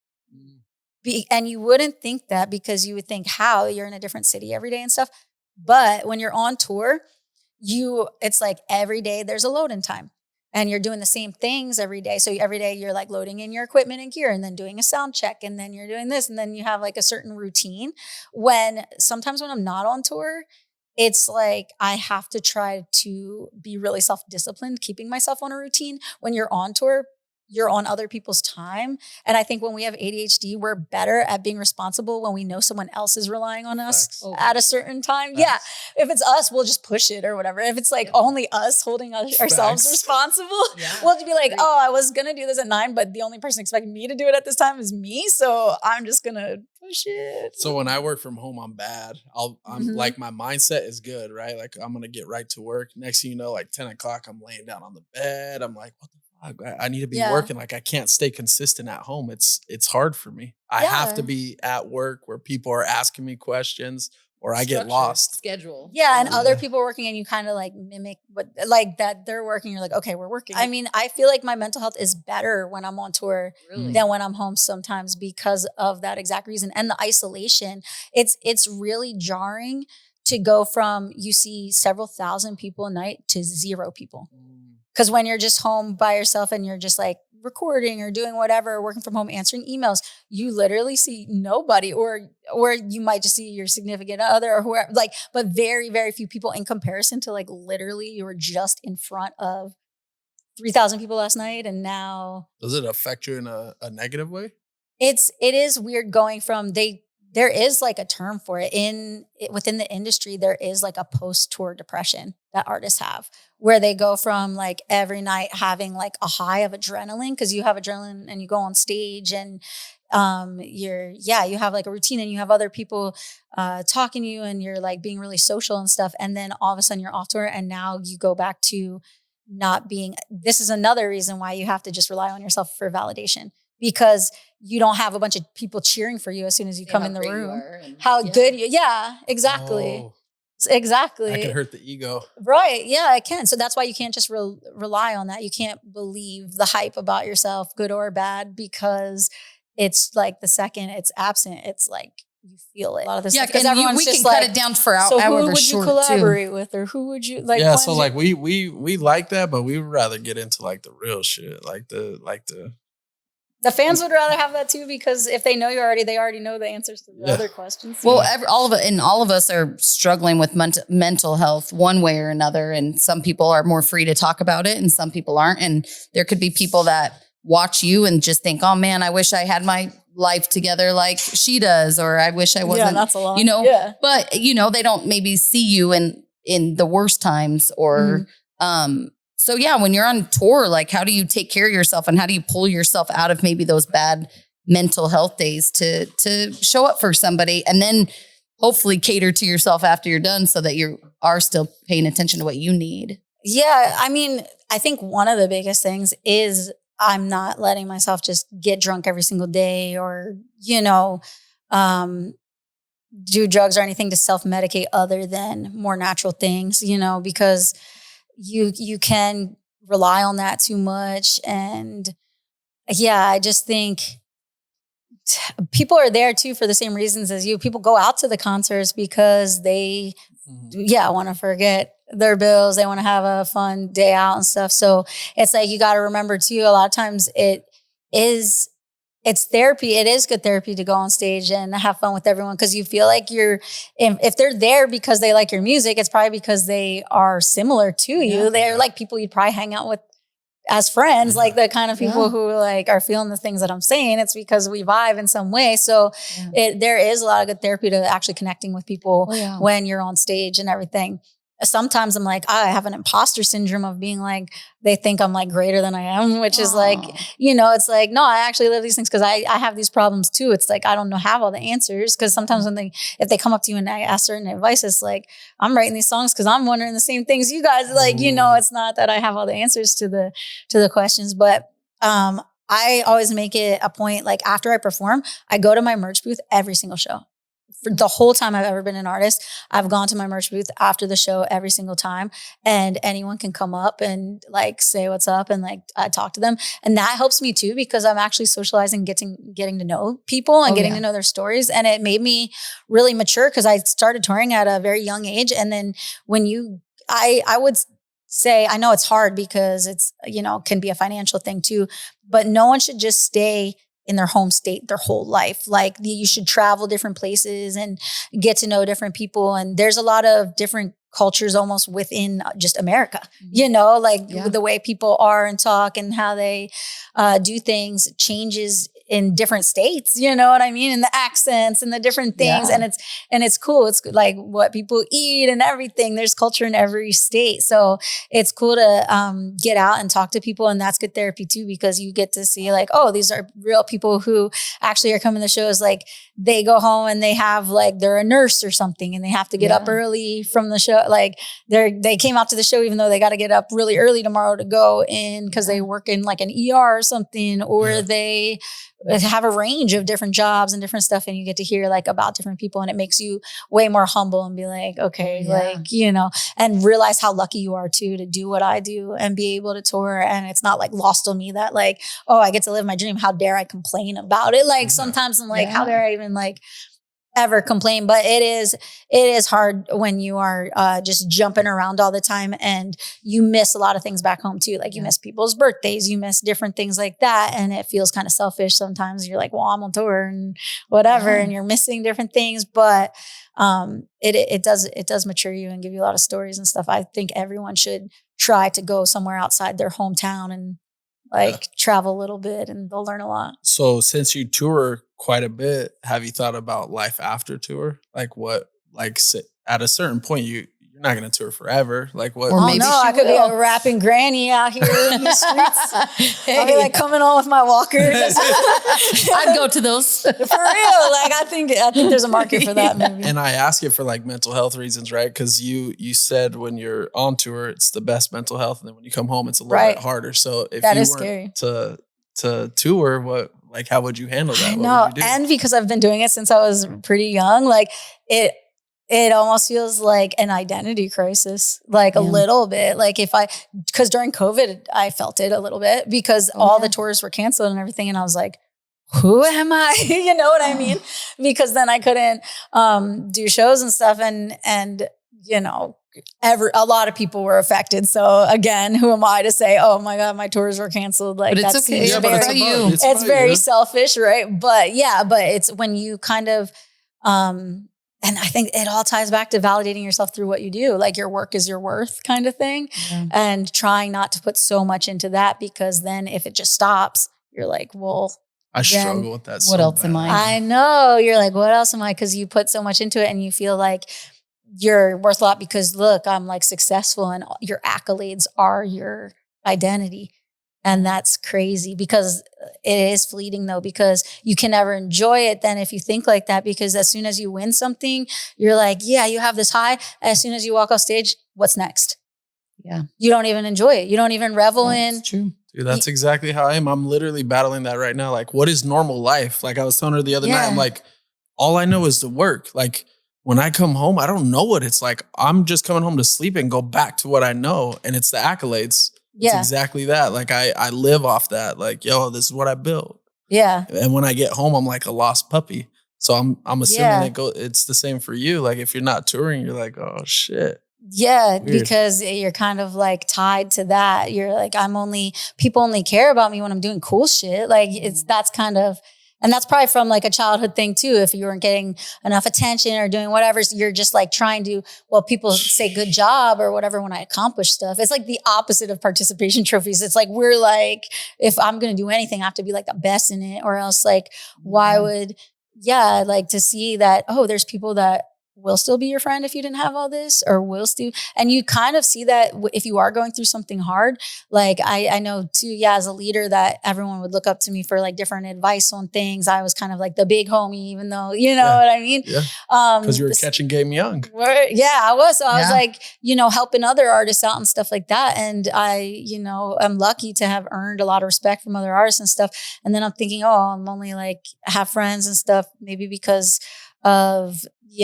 And you wouldn't think that because you would think how you're in a different city every day and stuff. But when you're on tour, it's like every day there's a load-in time and you're doing the same things every day. So every day you're like loading in your equipment and gear and then doing a sound check and then you're doing this and then you have like a certain routine. Sometimes when I'm not on tour, it's like I have to try to be really self-disciplined, keeping myself on a routine. When you're on tour, you're on other people's time. And I think when we have ADHD, we're better at being responsible when we know someone else is relying on us at a certain time. Yeah. If it's us, we'll just push it or whatever. If it's like only us holding ourselves responsible, we'll be like, oh, I was going to do this at 9, but the only person expecting me to do it at this time is me. So I'm just going to push it. So when I work from home, I'm bad. I'm like, my mindset is good, right? Like I'm going to get right to work. Next thing you know, like 10 o'clock, I'm laying down on the bed. I'm like, what the I need to be working. Like I can't stay consistent at home. It's hard for me. I have to be at work where people are asking me questions or I get lost. Schedule. Yeah. And other people are working and you kind of like mimic what like that they're working. You're like, okay, we're working. I mean, I feel like my mental health is better when I'm on tour than when I'm home sometimes because of that exact reason. And the isolation, it's really jarring to go from you see several thousand people a night to 0 people. Because when you're just home by yourself and you're just like recording or doing whatever, working from home, answering emails, you literally see nobody, or you might just see your significant other or whoever, like, but very, very few people in comparison to like literally you were just in front of 3,000 people last night. And now. Does it affect you in a negative way? It is weird going from there is like a term for it within the industry. There is like a post-tour depression that artists have, where they go from like every night having like a high of adrenaline, because you have adrenaline and you go on stage and you have like a routine and you have other people talking to you and you're like being really social and stuff. And then all of a sudden you're off tour and now you go back to not being. This is another reason why you have to just rely on yourself for validation, because you don't have a bunch of people cheering for you as soon as you come in the room. Good you, exactly. Oh, exactly. that can hurt the ego. Right. Yeah, it can. So that's why you can't just rely on that. You can't believe the hype about yourself, good or bad, because it's like the second it's absent, it's like you feel it. A lot of this stuff, because we can cut it down for so however who would short you collaborate with, or who would you like? Yeah, so like we like that, but we would rather get into like the real shit, like the. The fans would rather have that too, because if they know you already, they already know the answers to the other questions. Well, all of us are struggling with mental health one way or another. And some people are more free to talk about it and some people aren't. And there could be people that watch you and just think, oh man, I wish I had my life together like she does, or I wish I wasn't, that's a lot. But they don't maybe see you in the worst times or, So yeah, when you're on tour, like how do you take care of yourself and how do you pull yourself out of maybe those bad mental health days to show up for somebody and then hopefully cater to yourself after you're done so that you are still paying attention to what you need? Yeah. I mean, I think one of the biggest things is I'm not letting myself just get drunk every single day or, do drugs or anything to self-medicate other than more natural things, because you can rely on that too much. And I just think people are there too for the same reasons as you. People go out to the concerts because they, want to forget their bills. They want to have a fun day out and stuff. So it's like, you got to remember too, a lot of times it's therapy. It is good therapy to go on stage and have fun with everyone, because you feel like if they're there because they like your music, it's probably because they are similar to you. They're like people you'd probably hang out with as friends, like the kind of people who like are feeling the things that I'm saying. It's because we vibe in some way. So there is a lot of good therapy to actually connecting with people when you're on stage and everything. Sometimes I'm like, I have an imposter syndrome of being like, they think I'm like greater than I am, which is like, it's like, no, I actually live these things because I have these problems too. It's like, I don't have all the answers, because sometimes if they come up to you and I ask certain advice, it's like, I'm writing these songs because I'm wondering the same things you guys like, it's not that I have all the answers to the questions, but I always make it a point, like after I perform, I go to my merch booth every single show. For the whole time I've ever been an artist, I've gone to my merch booth after the show every single time, and anyone can come up and like say what's up and like I talk to them, and that helps me too, because I'm actually socializing, getting to know people and getting to know their stories, and it made me really mature because I started touring at a very young age, and then I would say, I know it's hard because it's can be a financial thing too, but no one should just stay in their home state their whole life. Like you should travel different places and get to know different people. And there's a lot of different cultures almost within just America, the way people are and talk and how they do things changes in different states, you know what I mean? And the accents and the different things. And it's cool. It's like what people eat and everything. There's culture in every state. So it's cool to get out and talk to people. And that's good therapy too, because you get to see like, oh, these are real people who actually are coming to shows. Like they go home and they have like, they're a nurse or something and they have to get up early from the show. Like they came out to the show, even though they got to get up really early tomorrow to go in because they work in like an ER or something, or they have a range of different jobs and different stuff, and you get to hear like about different people, and it makes you way more humble and be like, okay, and realize how lucky you are too to do what I do and be able to tour. And it's not like lost on me that like, oh, I get to live my dream. How dare I complain about it? Like sometimes I'm like, how dare I even like ever complain, but it is hard when you are just jumping around all the time and you miss a lot of things back home too. Like you miss people's birthdays, you miss different things like that. And it feels kind of selfish sometimes. You're like, well, I'm on tour and whatever, and you're missing different things. But it does mature you and give you a lot of stories and stuff. I think everyone should try to go somewhere outside their hometown and travel a little bit, and they'll learn a lot. So since you tour quite a bit, have you thought about life after tour? Like what, like at a certain point, you're not going to tour forever. Like what? Or maybe I could be a rapping granny out here in the streets. I'll be like coming on with my walkers. I'd go to those. For real. Like I think there's a market for that maybe. And I ask it for like mental health reasons, right? Because you said when you're on tour, it's the best mental health. And then when you come home, it's a little bit harder. So if that you is weren't scary. to tour, how would you handle that? No, and because I've been doing it since I was pretty young, like it almost feels like an identity crisis, like a little bit. Like because during COVID, I felt it a little bit because all the tours were canceled and everything. And I was like, who am I? You know what I mean? Because then I couldn't do shows and stuff. And you know, a lot of people were affected. So again, who am I to say, oh my God, my tours were canceled? Like, but it's okay. It's very selfish, right? But it's when you kind of, and I think it all ties back to validating yourself through what you do. Like your work is your worth kind of thing. Yeah. And trying not to put so much into that, because then if it just stops, you're like, well, I struggle with that. What else am I? I know. You're like, what else am I? Because you put so much into it and you feel like you're worth a lot because look, I'm like successful and your accolades are your identity. And that's crazy because it is fleeting though, because you can never enjoy it then if you think like that, because as soon as you win something, you're like, yeah, you have this high. As soon as you walk off stage, what's next? Yeah. You don't even enjoy it. You don't even revel in. That's true. Dude, that's exactly how I am. I'm literally battling that right now. Like, what is normal life? Like I was telling her the other night, I'm like, all I know is the work. Like when I come home, I don't know what it's like. I'm just coming home to sleep and go back to what I know. And it's the accolades. It's exactly that. Like I live off that. Like, yo, this is what I built. Yeah. And when I get home, I'm like a lost puppy. So I'm assuming it's the same for you. Like if you're not touring, you're like, oh shit. Yeah, weird. Because you're kind of like tied to that. You're like, people only care about me when I'm doing cool shit. Like that's kind of, and that's probably from like a childhood thing too. If you weren't getting enough attention or doing whatever, so you're just like trying to, people say good job or whatever when I accomplish stuff. It's like the opposite of participation trophies. It's like, we're like, if I'm going to do anything, I have to be like the best in it, or else like, why would, like to see that, there's people that will still be your friend if you didn't have all this, or will still. And you kind of see that if you are going through something hard. Like I know too, as a leader, that everyone would look up to me for like different advice on things. I was kind of like the big homie, even though, you know what I mean? Yeah. Because you were catching game young. I was. So I was like, helping other artists out and stuff like that. And I, I'm lucky to have earned a lot of respect from other artists and stuff. And then I'm thinking, I'm only like have friends and stuff, maybe because of,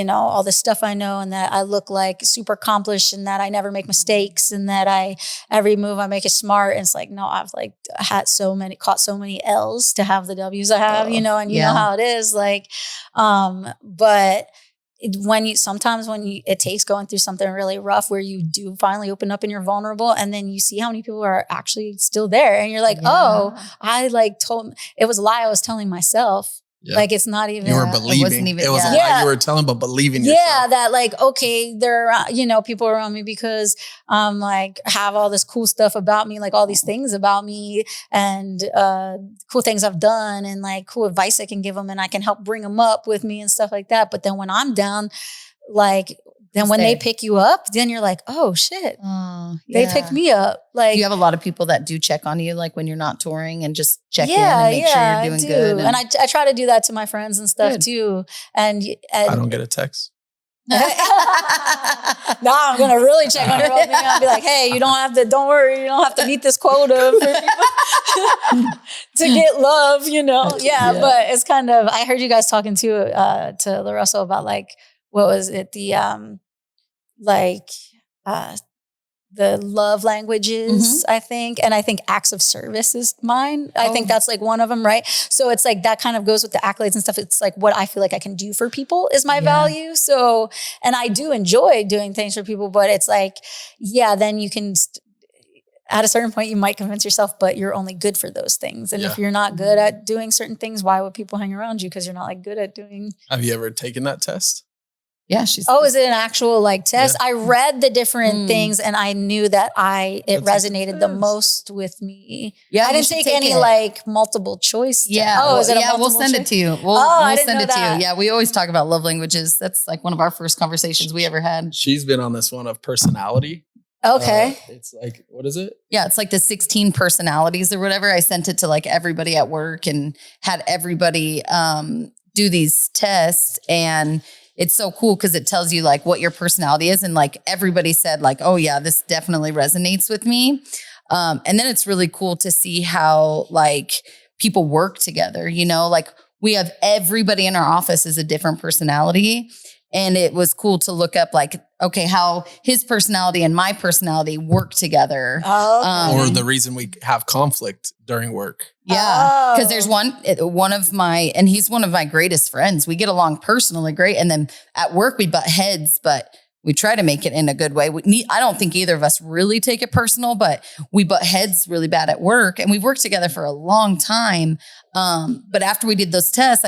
all the stuff I know, and that I look like super accomplished, and that I never make mistakes, and that every move I make is smart. And it's like, no, I've like caught so many L's to have the W's I have, and you know how it is. Like, but it takes going through something really rough where you do finally open up and you're vulnerable, and then you see how many people are actually still there, and you're like, it was a lie I was telling myself. Yeah. Like it's not even. You were believing. It wasn't even. It was a lie you were telling, but believing yourself. Yeah, that like they're around, people around me because like have all this cool stuff about me, like all these things about me, and cool things I've done, and like cool advice I can give them, and I can help bring them up with me and stuff like that. But then when I'm down, like. Then when they pick you up, then you're like, oh shit, they picked me up. Like, you have a lot of people that do check on you, like when you're not touring, and just check in and make sure you're doing good. And I try to do that to my friends and stuff too. And I don't get a text. I'm gonna really check on your well-being. I'll be like, hey, don't worry, you don't have to meet this quota for people to get love, But it's kind of, I heard you guys talking to LaRusso about like, what was it? The the love languages, I think. And I think acts of service is mine. I think that's like one of them, right? So it's like that kind of goes with the accolades and stuff. It's like what I feel like I can do for people is my value. So, and I do enjoy doing things for people, but it's like, then you can, at a certain point, you might convince yourself, but you're only good for those things. And if you're not good at doing certain things, why would people hang around you? Because you're not like good at doing. Have you ever taken that test? Yeah, is it an actual like test? Yeah. I read the different things and I knew that it resonated the most with me. Yeah, I didn't take any like multiple choice. Yeah. Is it a multiple we'll send choice? it to you. We'll send it to you. Yeah, we always talk about love languages. That's like one of our first conversations we ever had. She's been on this one of personality. Okay. It's like, what is it? Yeah, it's like the 16 personalities or whatever. I sent it to like everybody at work and had everybody do these tests, and it's so cool because it tells you like what your personality is. And like everybody said like, oh yeah, this definitely resonates with me. And then it's really cool to see how like people work together, you know, like we have everybody in our office is a different personality. And it was cool to look up like, okay, how his personality and my personality work together. Or the reason we have conflict during work. Yeah. Because there's one of my, and he's one of my greatest friends. We get along personally great. And then at work, we butt heads, but we try to make it in a good way. I don't think either of us really take it personal, but we butt heads really bad at work. And we've worked together for a long time. But after we did those tests,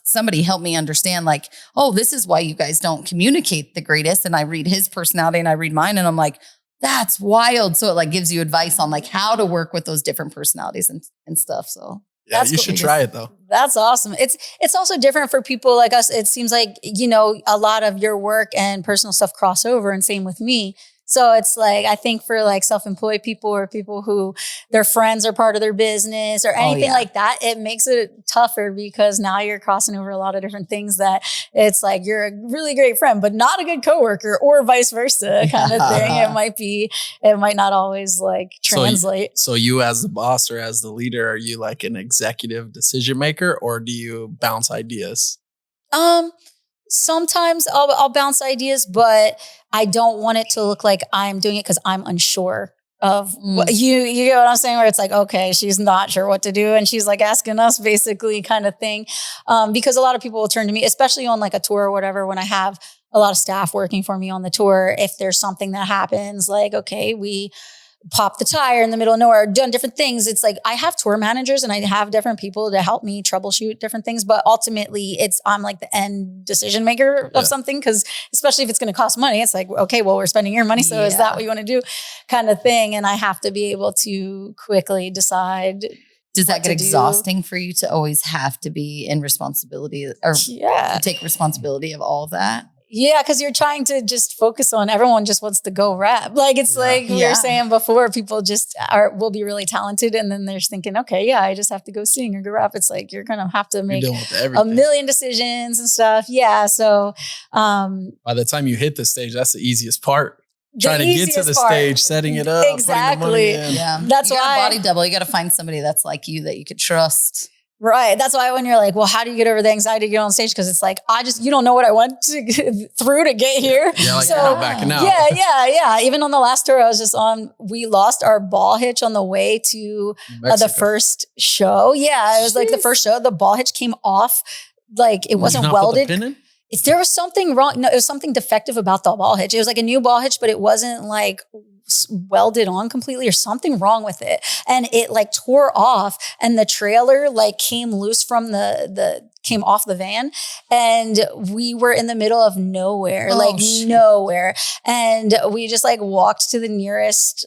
somebody helped me understand like, oh, this is why you guys don't communicate the greatest. And I read his personality and I read mine and I'm like, that's wild. So it like gives you advice on like how to work with those different personalities and stuff. So yeah, you should try it though. That's awesome. It's also different for people like us. It seems like, you know, a lot of your work and personal stuff cross over, and same with me. So it's like, I think for like self-employed people or people who their friends are part of their business or anything like that, it makes it tougher because now you're crossing over a lot of different things that it's like, you're a really great friend, but not a good coworker or vice versa kind of thing. It might not always like translate. So you as the boss or as the leader, are you like an executive decision maker or do you bounce ideas? Sometimes I'll bounce ideas, but I don't want it to look like I'm doing it because I'm unsure of what, you get what I'm saying? Where it's like, okay, she's not sure what to do. And she's like asking us basically kind of thing. Because a lot of people will turn to me, especially on like a tour or whatever, when I have a lot of staff working for me on the tour, if there's something that happens, like, okay, we pop the tire in the middle of nowhere, done different things. It's like, I have tour managers and I have different people to help me troubleshoot different things. But ultimately I'm like the end decision maker of something. Cause especially if it's going to cost money, it's like, okay, well, we're spending your money. So is that what you want to do kind of thing? And I have to be able to quickly decide. Does that get exhausting for you to always have to be in responsibility or to take responsibility of all of that? Yeah, because you're trying to just focus on everyone just wants to go rap. Like it's like we were saying before, people just will be really talented and then they're thinking, okay, I just have to go sing or go rap. It's like you're gonna have to make a million decisions and stuff. Yeah. So by the time you hit the stage, that's the easiest part. Trying to get to the stage, setting it up. Exactly. Yeah. That's why a body double. You got to find somebody that's like you that you could trust. Right. That's why when you're like, well, how do you get over the anxiety to get on stage? Because it's like, you don't know what I went through to get here. Yeah, like you're not backing out. Yeah. Even on the last tour I was just on, we lost our ball hitch on the way to the first show. Yeah, it was like the first show. The ball hitch came off. Like it wasn't welded. There was something wrong. No, it was something defective about the ball hitch. It was like a new ball hitch, but it wasn't like welded on completely or something wrong with it. And it like tore off and the trailer like came loose from came off the van. And we were in the middle of nowhere, nowhere. And we just like walked to the nearest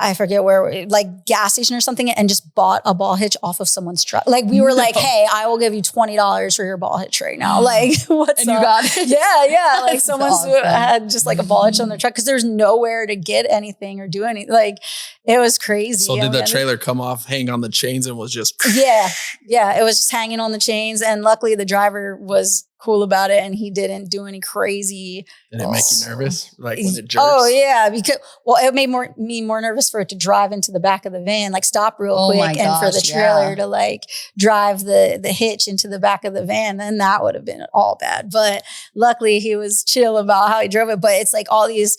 I forget where, like gas station or something, and just bought a ball hitch off of someone's truck. Like we were like, hey, I will give you $20 for your ball hitch right now. Like what's up? You got it? Yeah. Like someone had just like a ball hitch on their truck because there's nowhere to get anything or do anything. Like it was crazy. So did the trailer come off, hang on the chains and was just... Yeah. It was just hanging on the chains. And luckily the driver was cool about it, and he didn't do any crazy. Did it make you nervous? Like when it jerks? Oh yeah, because it made me more nervous for it to drive into the back of the van, like stop real quick, and for the trailer to like drive the hitch into the back of the van. Then that would have been all bad. But luckily, he was chill about how he drove it. But it's like all these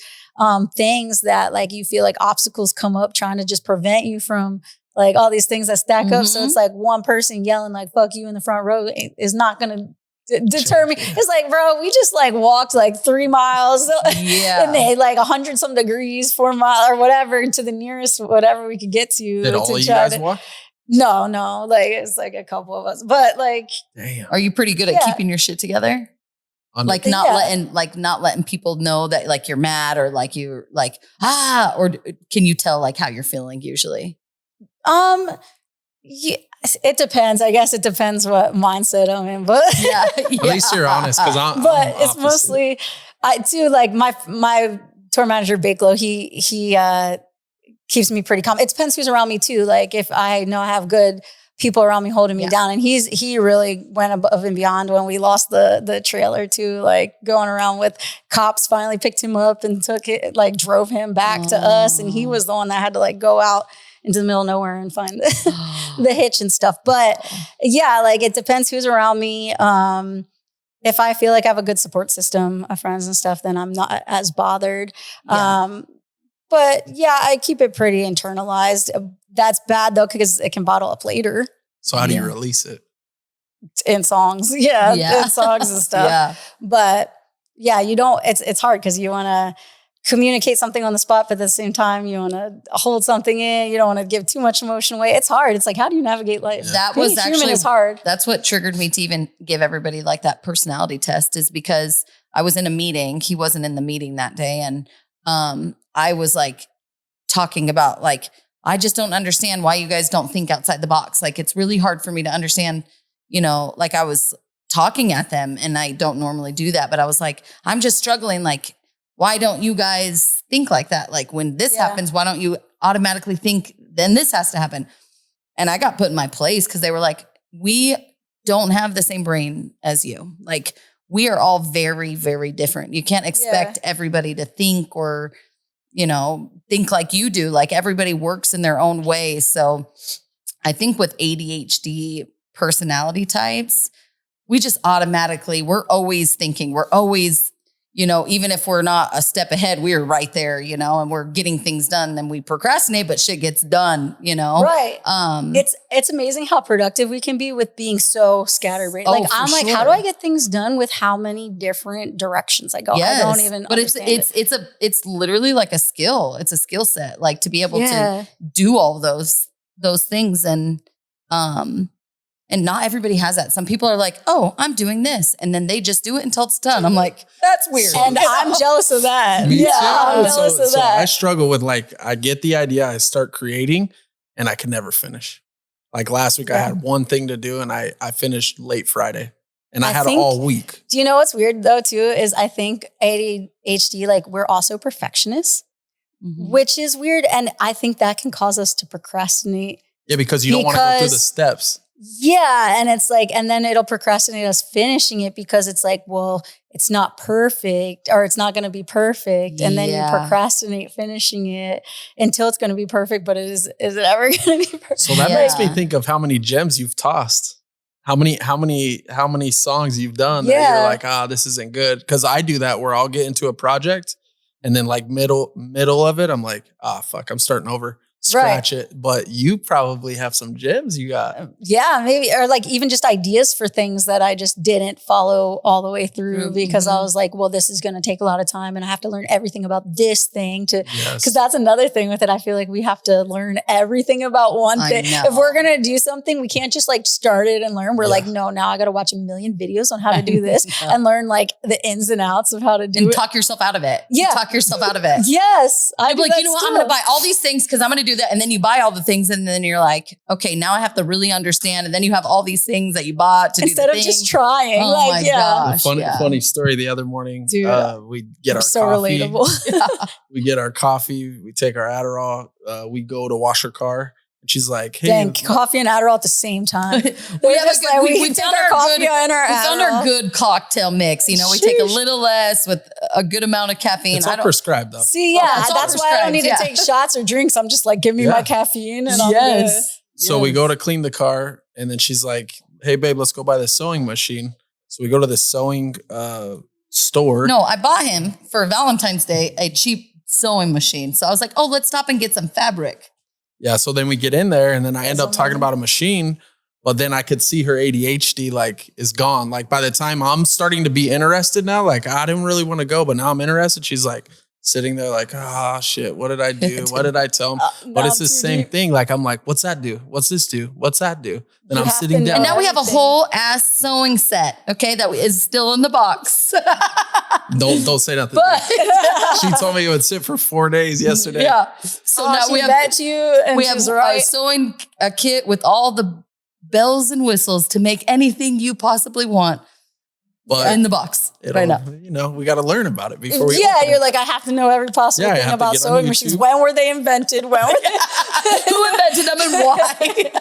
things that like you feel like obstacles come up trying to just prevent you from like all these things that stack up. So it's like one person yelling like "fuck you" in the front row is not going to deter me. It's like, bro, we just like walked like 3 miles and they like 100 some degrees, 4 miles or whatever to the nearest whatever we could get to. Did all of you guys walk? No, like it's like a couple of us, but like, damn. Are you pretty good at keeping your shit together? Like not letting people know that like you're mad or like you're like, or can you tell like how you're feeling usually? Yeah, it depends. I guess it depends what mindset I'm in, but at least you're honest. But it's mostly, I do like my tour manager, Bakelo, he keeps me pretty calm. It depends who's around me too. Like if I know I have good people around me holding me down, and he really went above and beyond when we lost the trailer too, like going around with cops finally picked him up and took it, like drove him back to us. And he was the one that had to like go out into the middle of nowhere and find the hitch and stuff. But yeah, like it depends who's around me. If I feel like I have a good support system of friends and stuff, then I'm not as bothered. But yeah, I keep it pretty internalized. That's bad though, because it can bottle up later. So how do you release it? In songs. In songs and stuff. But yeah, you don't, it's hard because you want to communicate something on the spot, but at the same time, you want to hold something in. You don't want to give too much emotion away. It's hard. It's like, how do you navigate life? That was actually hard. That's what triggered me to even give everybody like that personality test, is because I was in a meeting. He wasn't in the meeting that day. And I was like talking about like, I just don't understand why you guys don't think outside the box. Like, it's really hard for me to understand, like I was talking at them and I don't normally do that, but I was like, I'm just struggling. Like, why don't you guys think like that? Like when this happens, why don't you automatically think then this has to happen? And I got put in my place because they were like, we don't have the same brain as you. Like we are all very, very different. You can't expect everybody to think or, think like you do. Like everybody works in their own way. So I think with ADHD personality types, we just automatically, we're always thinking, we're always, even if we're not a step ahead, we're right there, and we're getting things done. Then we procrastinate, but shit gets done, Right. It's amazing how productive we can be with being so scatterbrained. Like I'm like, how do I get things done with how many different directions I go? Yes. I don't even. But it's literally like a skill. It's a skill set, like to be able to do all those things, and not everybody has that. Some people are like, oh, I'm doing this. And then they just do it until it's done. I'm like, that's weird. And I'm jealous of that. Me too. I'm jealous of that. I struggle with like, I get the idea. I start creating and I can never finish. Like last week I had one thing to do and I finished late Friday and I had it all week. Do you know what's weird though too, is I think ADHD, like we're also perfectionists, which is weird. And I think that can cause us to procrastinate. Yeah, because you don't want to go through the steps. Yeah. And it's like, and then it'll procrastinate us finishing it because it's like, well, it's not perfect or it's not going to be perfect. And then you procrastinate finishing it until it's going to be perfect. But is it ever going to be perfect? So that makes me think of how many gems you've tossed. How many songs you've done that you're like, this isn't good. Cause I do that where I'll get into a project and then like middle of it, I'm like, fuck, I'm starting over. Scratch it. But you probably have some gems you got. Yeah, maybe. Or like even just ideas for things that I just didn't follow all the way through because I was like, well, this is going to take a lot of time and I have to learn everything about this thing because that's another thing with it. I feel like we have to learn everything about one thing. If we're going to do something, we can't just like start it and learn. We're like, no, now I got to watch a million videos on how to do this and learn like the ins and outs of how to do it. And talk yourself out of it. Yeah. Talk yourself out of it. Yes. I'd be like, you know what? I'm going to buy all these things because I'm going to do that. And then you buy all the things and then you're like, okay, now I have to really understand. And then you have all these things that you bought to instead do the of just trying. Oh my gosh. Funny story the other morning. Dude, we get our so coffee. Relatable. We get our coffee. We take our Adderall. We go to wash our car. And she's like, hey, Dang, coffee and Adderall at the same time. we found our coffee and our we found our Adderall. good cocktail mix. You know, we take a little less with a good amount of caffeine. it's all prescribed though. See, yeah, it's all that's why I don't need to prescribed, take shots or drinks. I'm just like, give me my caffeine and I'm good. So we go to clean the car, and then she's like, hey, babe, let's go buy the sewing machine. So we go to the sewing store. No, I bought him for Valentine's Day a cheap sewing machine. So I was like, oh, let's stop and get some fabric. Yeah, so then we get in there, and then I end up talking about a machine, but then I could see her ADHD like is gone. Like by the time I'm starting to be interested now, like I didn't really want to go, but now I'm interested. She's like sitting there like, oh shit, what did I do? What did I tell him? But it's the same thing. Like I'm like, what's that do? What's this do? What's that do? Then I'm sitting down. And now we have a whole ass sewing set, okay, that is still in the box. Don't say nothing. But she told me it would sit for 4 days yesterday. yeah. So now she we have bet you and we have a sewing a kit with all the bells and whistles to make anything you possibly want But in the box right now. You know, we got to learn about it before we. Yeah, open you're it. like, I have to know every possible Yeah, I thing have to about get on sewing machines. YouTube. When were they invented? When were they? Who invented them and why?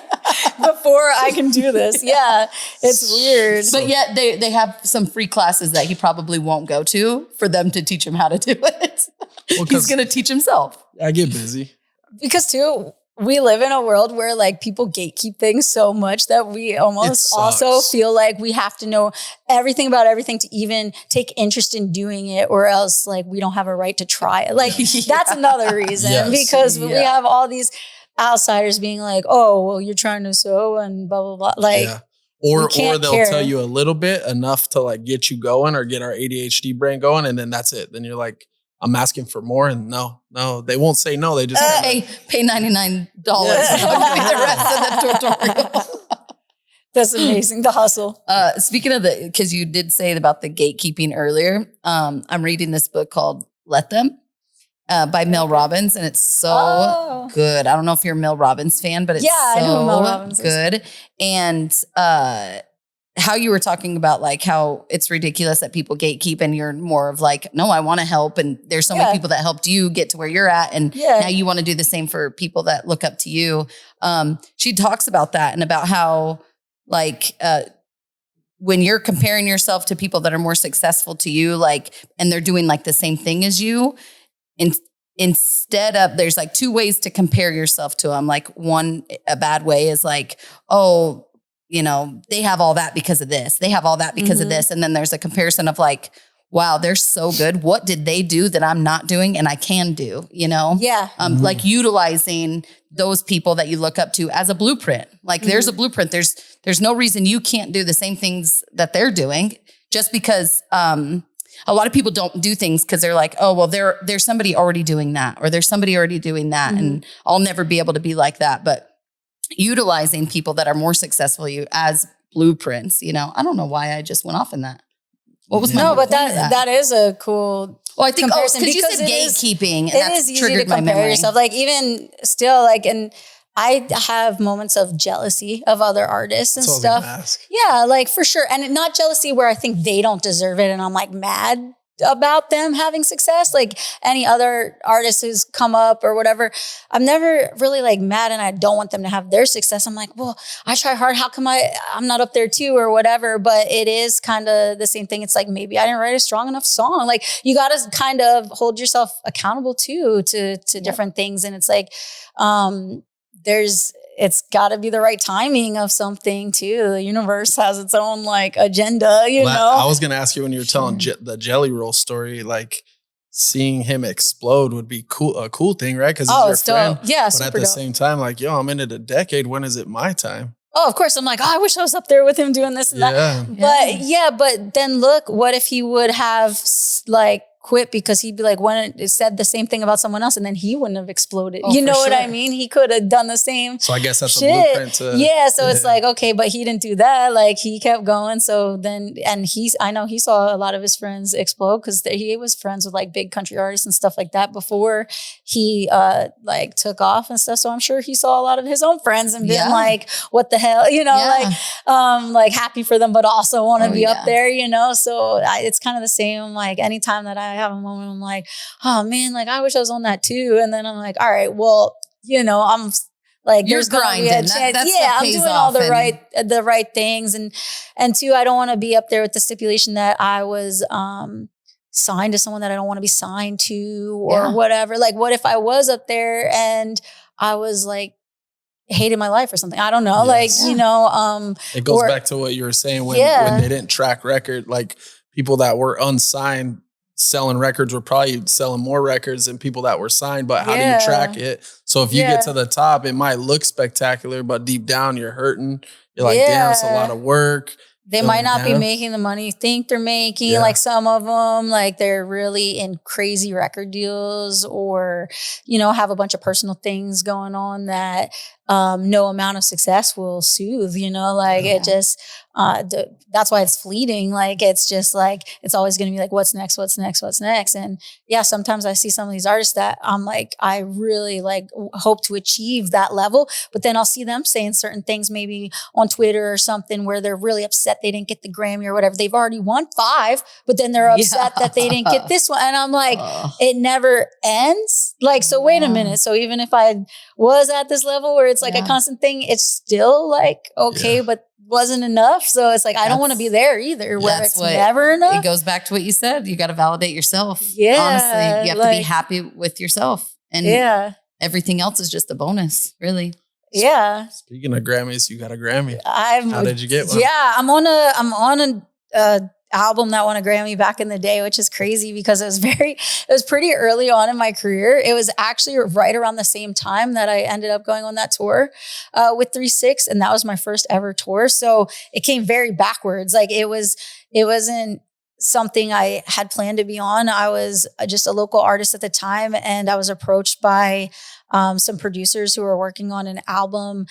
Before I can do this. Yeah, it's weird. But yet they have some free classes that he probably won't go to for them to teach him how to do it. Well, He's going to teach himself. I get busy. Because too, we live in a world where like people gatekeep things so much that we almost also feel like we have to know everything about everything to even take interest in doing it, or else like we don't have a right to try it. Like that's another reason because we have all these outsiders being like, oh, well, you're trying to sew and blah, blah, blah. Like, or they'll tell you a little bit enough to like get you going or get our ADHD brain going. And then that's it. Then you're like, I'm asking for more. And no, they won't say no. They just pay $99 for the rest of the tutorial. That's amazing. The hustle. Speaking of because you did say about the gatekeeping earlier, I'm reading this book called Let Them by Mel Robbins, and it's so good. I don't know if you're a Mel Robbins fan, but it's I know Mel Robbins good. And how you were talking about like how it's ridiculous that people gatekeep, and you're more of like, no, I want to help. And there's so many people that helped you get to where you're at. And now you want to do the same for people that look up to you. She talks about that and about how like, when you're comparing yourself to people that are more successful to you, like, and they're doing like the same thing as you, instead of, there's like two ways to compare yourself to them. Like one, a bad way is like, oh, you know, they have all that because of this. They have all that because of this. And then there's a comparison of like, wow, they're so good. What did they do that I'm not doing and I can do, you know? Yeah. Like utilizing those people that you look up to as a blueprint. Like there's a blueprint. There's no reason you can't do the same things that they're doing just because a lot of people don't do things because they're like, oh, well, there's somebody already doing that, or there's somebody already doing that. And I'll never be able to be like that. But utilizing people that are more successful than you as blueprints, you know, I don't know why I just went off in that. What was my no, but point of that is a cool. Well, I think comparison because you said gatekeeping, and it that's is easy triggered to my compare memory. yourself. Like even still, like, and I have moments of jealousy of other artists and That's all I was stuff. gonna ask. Yeah, like for sure, and not jealousy where I think they don't deserve it, and I'm like mad about them having success. Like any other artist who's come up or whatever, I'm never really like mad, and I don't want them to have their success. I'm like, well, I try hard. How come I'm not up there too, or whatever? But it is kind of the same thing. It's like maybe I didn't write a strong enough song. Like you got to kind of hold yourself accountable too to different things, and it's like it's got to be the right timing of something too. The universe has its own like agenda, you know? I was going to ask you when you were telling the Jelly Roll story, like seeing him explode would be a cool thing, right? Because he's your friend. Dope. Yeah, but super at the dope. same time, like, yo, I'm in it a decade. When is it my time? Oh, of course. I'm like, oh, I wish I was up there with him doing this and that. But then look, what if he would have like quit because he'd be like, when it said the same thing about someone else and then he wouldn't have exploded. Oh, you know what sure. I mean? He could have done the same So I guess that's shit. a blueprint to... So it's like, okay, but he didn't do that. Like he kept going. So then, and I know he saw a lot of his friends explode because he was friends with like big country artists and stuff like that before he like took off and stuff. So I'm sure he saw a lot of his own friends and been like, what the hell, you know, like happy for them, but also want to be up there, you know? So it's kind of the same. Like anytime that I have a moment, I'm like, oh man, like I wish I was on that too. And then I'm like, all right, well, you know, I'm Like You're there's gonna be a grinding. chance. That's Yeah, what I'm pays doing all off the right things. And two, I don't want to be up there with the stipulation that I was signed to someone that I don't want to be signed to or whatever. Like what if I was up there and I was like hated my life or something? I don't know. Yes. Like, you know, it goes back to what you were saying when they didn't track record, like people that were unsigned selling records were probably selling more records than people that were signed, but how do you track it? So if you get to the top, it might look spectacular, but deep down you're hurting. You're like, damn, it's a lot of work. They might not be making the money you think they're making. Like some of them, like they're really in crazy record deals or, you know, have a bunch of personal things going on that no amount of success will soothe, you know, like it just, that's why it's fleeting. Like, it's just like, it's always going to be like, what's next? What's next? What's next? And yeah, sometimes I see some of these artists that I'm like, I really like hope to achieve that level, but then I'll see them saying certain things maybe on Twitter or something where they're really upset they didn't get the Grammy or whatever. They've already won 5, but then they're upset that they didn't get this one. And I'm like, it never ends. Like, so wait a minute. So even if I was at this level where it's like a constant thing, it's still like, okay, but wasn't enough. So it's like, I don't want to be there either, where it's never enough. It goes back to what you said. You got to validate yourself. Yeah. Honestly, you have to be happy with yourself. And everything else is just a bonus, really. Yeah. Speaking of Grammys, you got a Grammy. How did you get one? Yeah, I'm on a album that won a Grammy back in the day, which is crazy because it was pretty early on in my career. It was actually right around the same time that I ended up going on that tour with 3-6, and that was my first ever tour. So it came very backwards. Like it wasn't something I had planned to be on. I was just a local artist at the time, and I was approached by some producers who were working on an album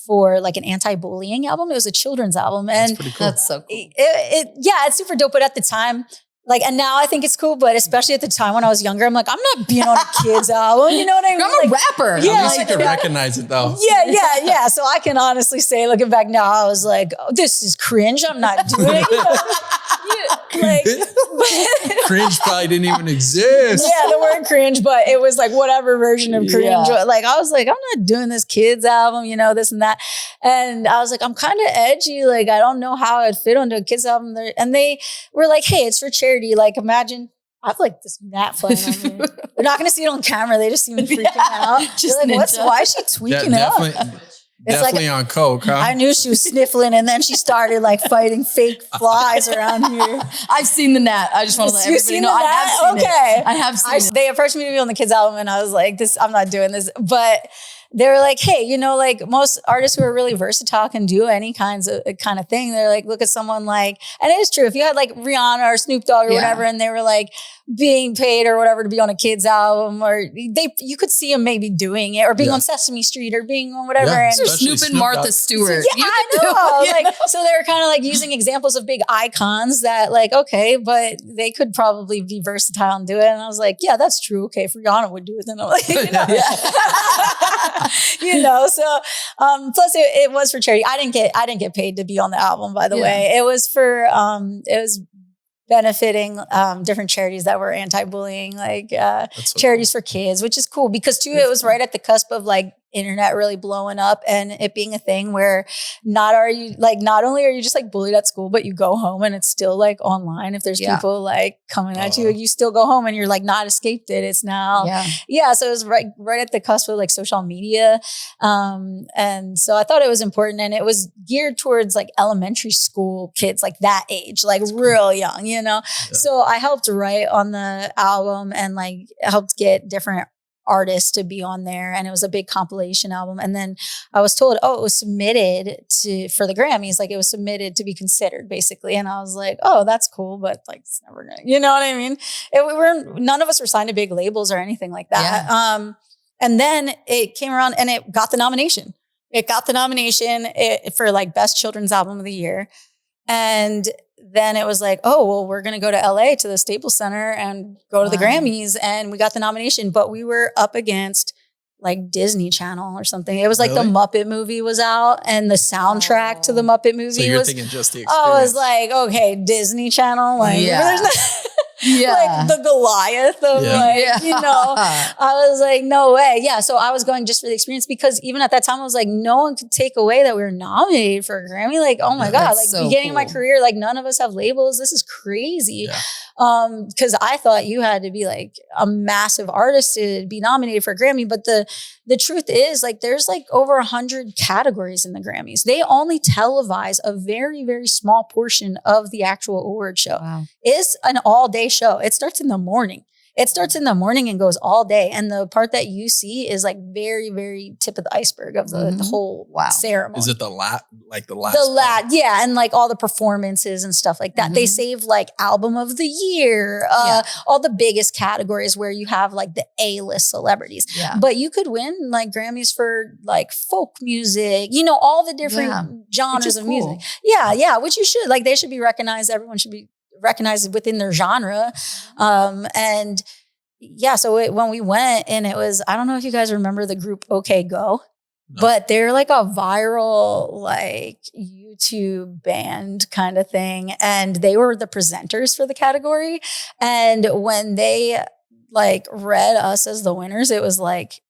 for like an anti-bullying album. It was a children's album. And that's pretty cool. That's so cool. It's super dope. But at the time, like, and now I think it's cool, but especially at the time when I was younger, I'm like, I'm not being on a kid's album. You know what I mean? I'm a rapper. Yeah, at least you can recognize it though. Yeah. So I can honestly say, looking back now, I was like, oh, this is cringe. I'm not doing it. You know? Cringe probably didn't even exist. Yeah, the word cringe, but it was like whatever version of cringe. Yeah. Like I was like, I'm not doing this kids album, you know, this and that. And I was like, I'm kind of edgy. Like, I don't know how I'd fit onto a kids album. And they were like, hey, it's for charity. Like, imagine I have like this gnat flying on me. They're not going to see it on camera. They just see me freaking out. Just like, why is she tweaking out? Definitely on coke, huh? I knew she was sniffling, and then she started like fighting fake flies around here. I've seen the gnat. I just want to let everybody know I have seen it. I have seen it. They approached me to be on the kids album, and I was like, I'm not doing this. But they were like, hey, you know, like most artists who are really versatile can do any kind of thing. They're like, look at someone like, and it is true. If you had like Rihanna or Snoop Dogg or whatever, and they were like being paid or whatever to be on a kid's album, or you could see them maybe doing it, or being on Sesame Street, or being on whatever. Yeah, and Snoop and Martha Stewart. Yeah, I know. Like, so they were kind of like using examples of big icons that like, okay, but they could probably be versatile and do it. And I was like, yeah, that's true. Okay, if Rihanna would do it, then I'm like, you know. You know, so plus it was for charity. I didn't get paid to be on the album, by the way. It was for it was benefiting different charities that were anti-bullying, like charities for kids, which is cool because too, it was right at the cusp of like internet really blowing up and it being a thing where not only are you just like bullied at school, but you go home and it's still like online. If there's people like coming at you, you still go home and you're like not escaped it. It's now, so it was right at the cusp of like social media. And so I thought it was important, and it was geared towards like elementary school kids, like that age, like real young, you know? Yeah. So I helped write on the album and like helped get different artists to be on there, and it was a big compilation album. And then I was told, it was submitted for the Grammys, like it was submitted to be considered, basically. And I was like, oh, that's cool, but like it's never gonna, you know what I mean? None of us were signed to big labels or anything like that. Yeah. And then it came around and it got the nomination. It got the nomination for like Best Children's Album of the Year. And then it was like, oh, well, we're going to go to LA to the Staples Center and go to the Grammys. And we got the nomination, but we were up against like Disney Channel or something. It was like the Muppet movie was out, and the soundtrack to the Muppet movie so you're thinking just the experience. I was like, okay, Disney Channel. Like, like the Goliath of I was like, no way. Yeah. So I was going just for the experience because even at that time, I was like, no one could take away that we were nominated for a Grammy. Like, oh my God, like beginning of my career, like none of us have labels. This is crazy. Yeah. Cause I thought you had to be like a massive artist to be nominated for a Grammy. But the truth is like, there's like over 100 categories in the Grammys. They only televise a very, very small portion of the actual award show. Wow. It's an all day show. It starts in the morning. It starts in the morning and goes all day. And the part that you see is like very, very tip of the iceberg of the whole ceremony. Is it the last? Yeah. And like all the performances and stuff like that. They save like album of the year, all the biggest categories where you have like the A-list celebrities. Yeah. But you could win like Grammys for like folk music, you know, all the different genres of music. Yeah. Yeah. Which you should. Like they should be recognized. Everyone should be recognized within their genre. And yeah, so when we went and it was, I don't know if you guys remember the group OK Go, but they're like a viral, like YouTube band kind of thing. And they were the presenters for the category. And when they like read us as the winners, it was like,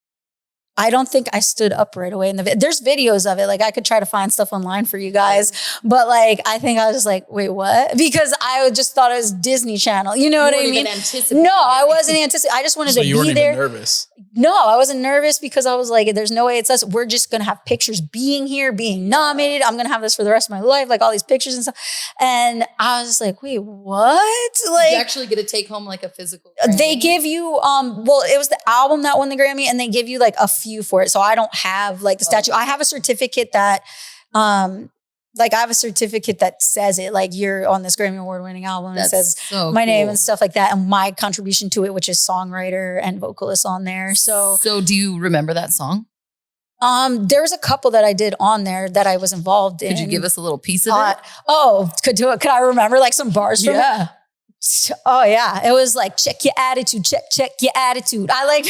I don't think I stood up right away in the there's videos of it. Like I could try to find stuff online for you guys, but like, I think I was just like, wait, what? Because I just thought it was Disney Channel. You know what I mean? No, I wasn't anticipating. I just wanted to be there. So you weren't even nervous? No, I wasn't nervous because I was like, there's no way it's us. We're just going to have pictures being here, being nominated. I'm going to have this for the rest of my life. Like all these pictures and stuff. And I was just like, wait, what? Like, you actually get to take home like a physical Grammy? They give you, well, it was the album that won the Grammy and they give you like a few for it. So I don't have like the statue. I have a certificate that, like I have a certificate that says it, like you're on this Grammy Award winning album. And it says my name and stuff like that. And my contribution to it, which is songwriter and vocalist on there. So do you remember that song? There's a couple that I did on there that I was involved in. Could you give us a little piece of it? Oh, could I remember like some bars from it? Oh yeah. It was like, check your attitude, check your attitude. I like,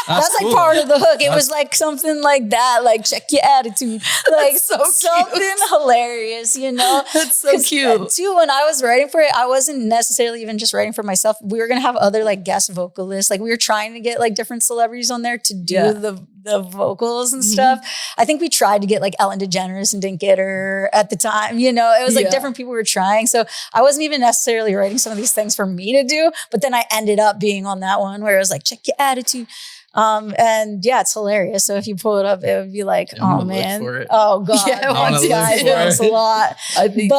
that's like part of the hook. It was like something like that, like check your attitude. Like something hilarious, you know? That's so cute. Too, when I was writing for it, I wasn't necessarily even just writing for myself. We were going to have other like guest vocalists. Like we were trying to get like different celebrities on there to do the vocals and stuff. I think we tried to get like Ellen DeGeneres and didn't get her at the time. You know, it was like different people were trying. So I wasn't even necessarily writing some of these things for me to do, but then I ended up being on that one where it was like, check your attitude. And yeah, it's hilarious. So if you pull it up, it would be like, oh man, oh God, it's a lot. I think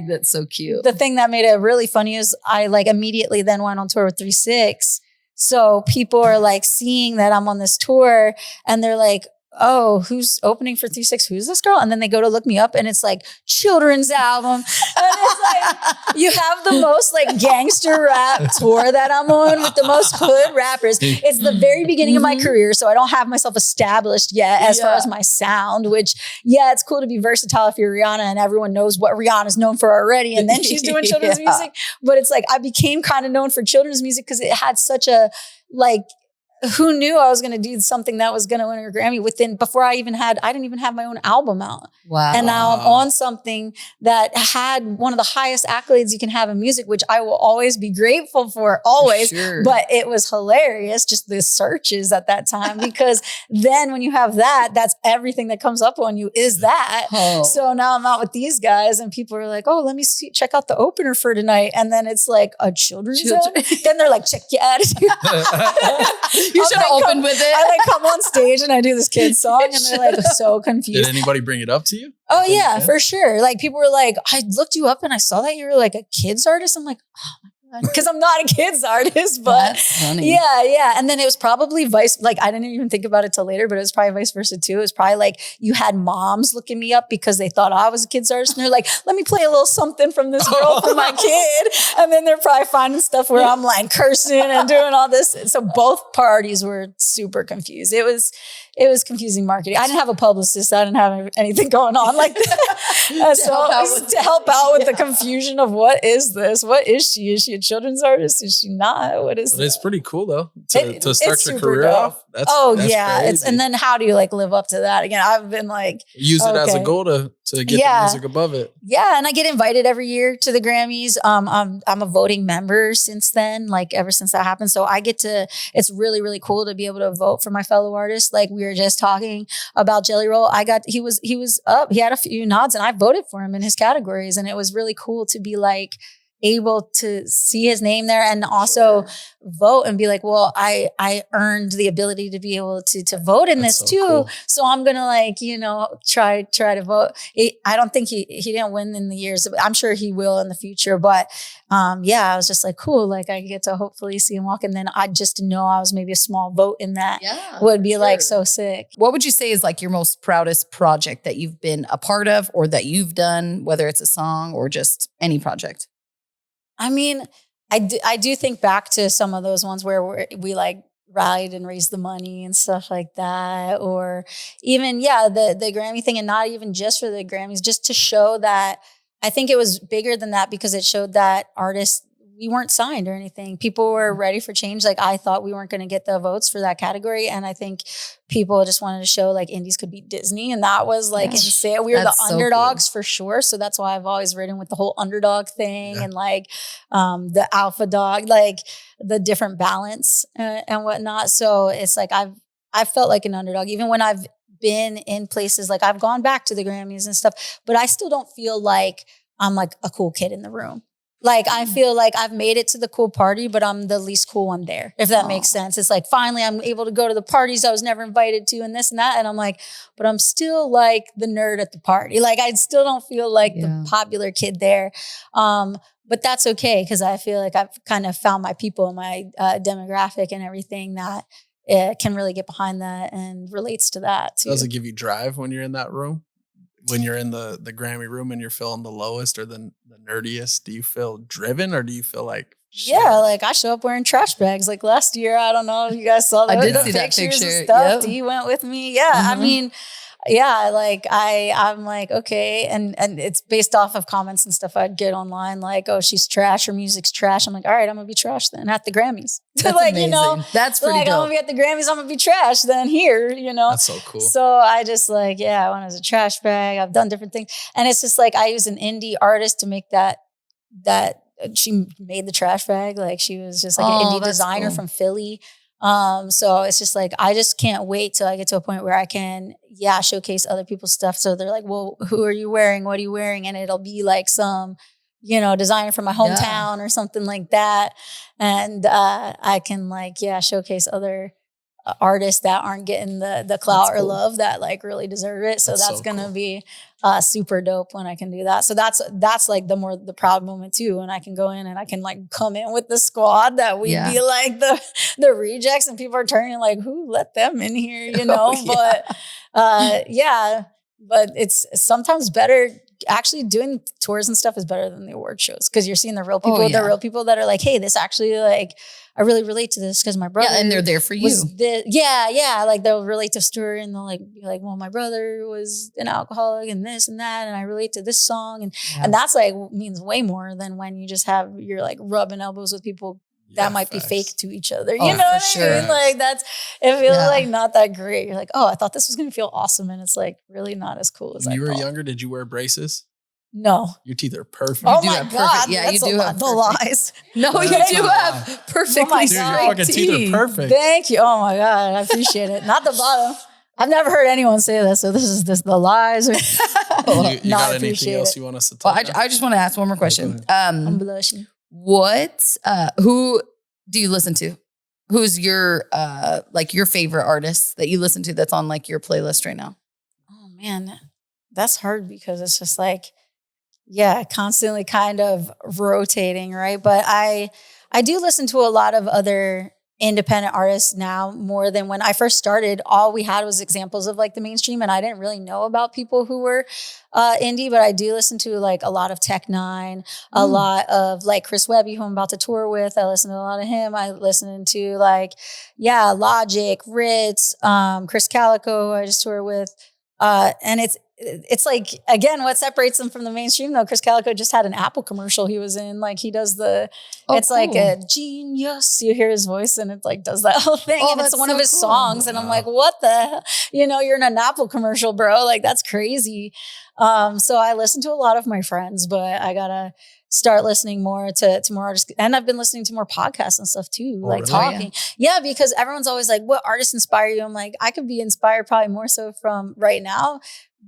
that's so cute. The thing that made it really funny is I like immediately then went on tour with 3-6. So people are like seeing that I'm on this tour and they're like, oh, who's opening for 3-6? Who's this girl? And then they go to look me up and it's like children's album. And it's like, you have the most like gangster rap tour that I'm on with the most hood rappers. It's the very beginning of my career. So I don't have myself established yet as far as my sound, which it's cool to be versatile if you're Rihanna and everyone knows what Rihanna's known for already. And then she's doing children's music. But it's like, I became kind of known for children's music because it had such a like, who knew I was going to do something that was going to win a Grammy before I didn't even have my own album out. Wow. And now I'm on something that had one of the highest accolades you can have in music, which I will always be grateful for, always. Sure. But it was hilarious, just the searches at that time, because then when you have that, that's everything that comes up on you is that. Oh. So now I'm out with these guys and people are like, oh, let me check out the opener for tonight. And then it's like a children's album. Then they're like, check your attitude. You should have opened with it. I like come on stage and I do this kid's song and they're like so confused. Did anybody bring it up to you? Oh yeah, for sure. Like people were like, I looked you up and I saw that you were like a kids artist. I'm like, oh my God. Because I'm not a kids artist, but yeah. And then it was probably like I didn't even think about it till later, but it was probably vice versa too. It was probably like you had moms looking me up because they thought I was a kids artist and they're like, let me play a little something from this girl for my kid. And then they're probably finding stuff where I'm like cursing and doing all this. So both parties were super confused. It was confusing marketing. I didn't have a publicist. I didn't have anything going on like that. To help out with the confusion of what is this? What is she? Is she a children's artist? Is she not? What is It's pretty cool though to start your career off. That's yeah. crazy. And then how do you like live up to that? Again, I've been like, use it as a okay. goal to get the music above it. Yeah, and I get invited every year to the Grammys. I'm a voting member since then, like ever since that happened. So I get to, it's really, really cool to be able to vote for my fellow artists. Like we were just talking about Jelly Roll. He was up, he had a few nods and I voted for him in his categories. And it was really cool to be like able to see his name there and also vote and be like, well, I earned the ability to be able to vote in this too. Cool. So I'm going to like, try to vote. I don't think he didn't win in the years. I'm sure he will in the future. But I was just like, cool. Like I get to hopefully see him walk. And then I just know I was maybe a small vote in that would be like so sick. What would you say is like your most proudest project that you've been a part of or that you've done, whether it's a song or just any project? I mean, I do think back to some of those ones where we like rallied and raised the money and stuff like that. Or even, the Grammy thing, and not even just for the Grammys, just to show that I think it was bigger than that because it showed that artists, we weren't signed or anything. People were ready for change. Like I thought we weren't going to get the votes for that category. And I think people just wanted to show like indies could beat Disney. And that was like insane. We were the underdogs for sure. So that's why I've always ridden with the whole underdog thing and like the alpha dog, like the different balance and whatnot. So it's like I felt like an underdog, even when I've been in places like I've gone back to the Grammys and stuff, but I still don't feel like I'm like a cool kid in the room. Like, I feel like I've made it to the cool party, but I'm the least cool one there, if that makes sense. It's like, finally, I'm able to go to the parties I was never invited to and this and that. And I'm like, but I'm still like the nerd at the party. Like, I still don't feel like the popular kid there. But that's okay, because I feel like I've kind of found my people, my demographic and everything that can really get behind that and relates to that too. Does it give you drive when you're in that room? When you're in the Grammy room and you're feeling the lowest or the nerdiest, do you feel driven or do you feel like shit? Yeah, like I show up wearing trash bags. Like last year, I don't know if you guys saw that. I did see that picture. And stuff. You went with me. Yeah, I mean, like I'm like, okay. And it's based off of comments and stuff I'd get online like, oh, she's trash, her music's trash. I'm like, all right, I'm gonna be trash then at the Grammys. That's like, amazing. That's pretty dope. I'm gonna be at the Grammys, I'm gonna be trash then here, That's so cool. So I just like, I went as a trash bag. I've done different things. And it's just like, I use an indie artist to make that she made the trash bag. Like she was just like an indie designer from Philly. So it's just like, I just can't wait till I get to a point where I can, showcase other people's stuff. So they're like, well, who are you wearing? What are you wearing? And it'll be like some, designer from my hometown or something like that. And, I can like, showcase other artists that aren't getting the clout or love that like really deserve it. So that's going to be super dope when I can do that. So that's like the proud moment too, when I can go in and I can like come in with the squad that we'd be like the rejects and people are turning like, who let them in here, but it's sometimes better. Actually doing tours and stuff is better than the award shows because you're seeing the real people, the real people that are like, hey, this actually like, I really relate to this because my brother. Yeah, and they're there for you. Like they'll relate to a story and they'll like be like, well, my brother was an alcoholic and this and that. And I relate to this song. And that's like means way more than when you just you're like rubbing elbows with people that might be fake to each other. You know what I mean? Like it feels like not that great. You're like, oh, I thought this was going to feel awesome. And it's like really not as cool as I thought. When you were younger, did you wear braces? No. Your teeth are perfect. Oh you my God. Yeah, you do have the lies. No, you do have perfect Dude, your fucking teeth are perfect. Thank you. Oh my God. I appreciate it. Not the bottom. I've never heard anyone say that. So this is the lies. You got anything else you want us to talk about? I just want to ask one more question. I'm blushing. Who do you listen to? Who's your like your favorite artist that you listen to that's on like your playlist right now? Oh man, that's hard because it's just like, constantly kind of rotating, right? But I do listen to a lot of other independent artists now more than when I first started. All we had was examples of like the mainstream, and I didn't really know about people who were indie, but I do listen to like a lot of Tech Nine, a lot of like Chris Webby, who I'm about to tour with. I listen to a lot of him. I listen to like, Logic, Ritz, Chris Calico, I just tour with. And it's like, again, what separates them from the mainstream though, Chris Calico just had an Apple commercial he was in. Like he does it's like a genius. You hear his voice and it like does that whole thing. And it's one of his songs. And I'm like, what the hell? You know, you're in an Apple commercial, bro. Like that's crazy. So I listen to a lot of my friends, but I gotta start listening more to more artists. And I've been listening to more podcasts and stuff too, like really? talking. Yeah, because everyone's always like, what artists inspire you? I'm like, I could be inspired probably more so from right now,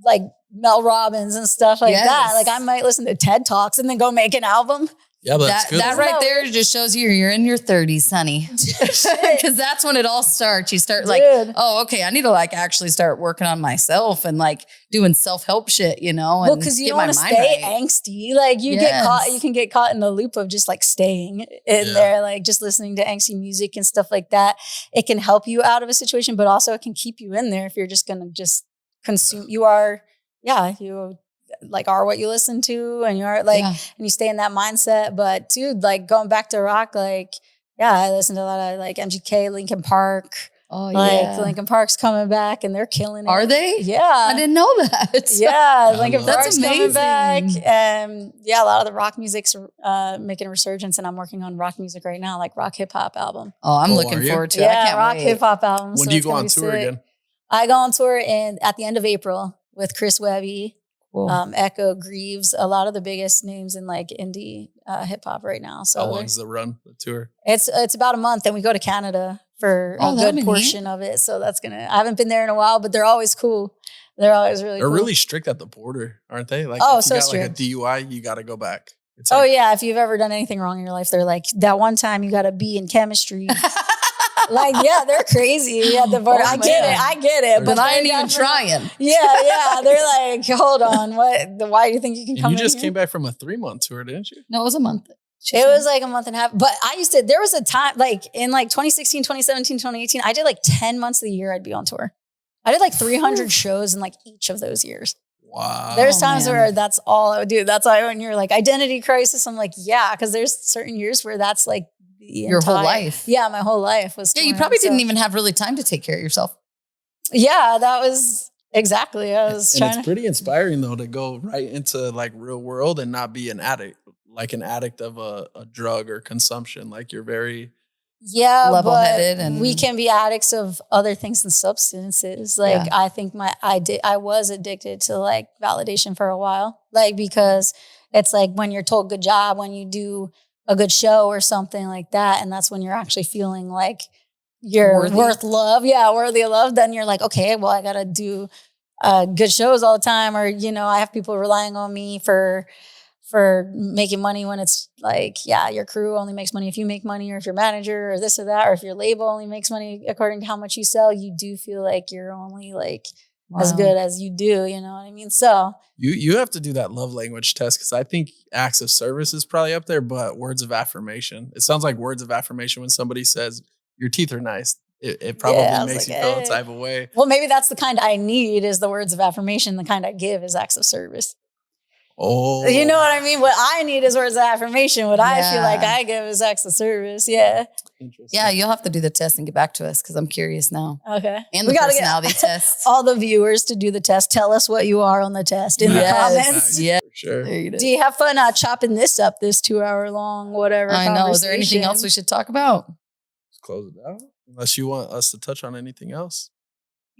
like Mel Robbins and stuff like that. Like I might listen to TED Talks and then go make an album. Yeah, but that's good. That right there just shows you're in your 30s, honey. Because that's when it all starts. You start like, oh, okay, I need to like actually start working on myself and like doing self-help shit, you know? Well, because you don't want to stay angsty. Like you can get caught in the loop of just like staying in there, like just listening to angsty music and stuff like that. It can help you out of a situation, but also it can keep you in there if you're just going to just consume. You like are what you listen to and you're like, and you stay in that mindset. But dude, like going back to rock, like, I listen to a lot of like MGK, Linkin Park. Oh, like Linkin Park's coming back and they're killing it. Are they? Yeah. I didn't know that. Yeah. Linkin Park's amazing. coming back. And a lot of the rock music's making a resurgence and I'm working on rock music right now, like rock hip hop album. Oh, I'm looking forward to it. Yeah, rock hip hop album. When do you go on tour again? I go on tour at the end of April with Chris Webby. Cool. Echo, Greaves, a lot of the biggest names in like indie hip hop right now. So how long's the run, the tour? It's about a month, and we go to Canada for a good portion of it. So I haven't been there in a while, but they're always cool. They're always really. They're cool. Really strict at the border, aren't they? Like, if you got strict. like a DUI, you got to go back. It's like, if you've ever done anything wrong in your life, they're like that one time you got a B in chemistry. Like, they're crazy at the border. I get it. But I ain't even trying. Yeah. They're like, hold on. Why do you think you can come in? You just came back from a 3-month tour, didn't you? No, it was a month. It was like a month and a half. But there was a time, like in like 2016, 2017, 2018, I did like 10 months of the year I'd be on tour. I did like 300 shows in like each of those years. Wow. There's times where that's all I would do. That's why when you're like identity crisis, I'm like, because there's certain years where that's like, your whole life. Yeah, my whole life was. Yeah, you probably didn't even have really time to take care of yourself. Yeah, that was exactly. It's pretty inspiring though to go right into like real world and not be an addict, like an addict of a drug or consumption. Like you're very level-headed, and we can be addicts of other things than substances. Like I think I was addicted to like validation for a while, like because it's like when you're told good job when you do a good show or something like that. And that's when you're actually feeling like you're worth love. Yeah. Worthy of love. Then you're like, okay, well, I got to do good shows all the time. Or, I have people relying on me for making money when it's like, your crew only makes money if you make money, or if your manager or this or that, or if your label only makes money according to how much you sell, you do feel like you're only like as good as you do. You know what I mean? So you have to do that love language test, because I think acts of service is probably up there, but words of affirmation. It sounds like words of affirmation when somebody says your teeth are nice. It probably makes you feel a type of way. Well, maybe that's the kind I need is the words of affirmation. The kind I give is acts of service. Oh, you know what I mean? What I need is words of affirmation. What I feel like I give is acts of service. Yeah. Yeah, you'll have to do the test and get back to us because I'm curious now. Okay. And we got personality tests. All the viewers to do the test. Tell us what you are on the test in the comments. Yeah. For sure. Do you have fun chopping this up, this 2-hour long, whatever? I know. Is there anything else we should talk about? Let's close it out. Unless you want us to touch on anything else.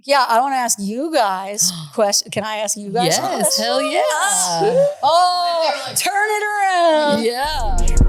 Yeah, I want to ask you guys questions. Can I ask you guys? Yes, hell yeah. Oh, turn it around. Yeah.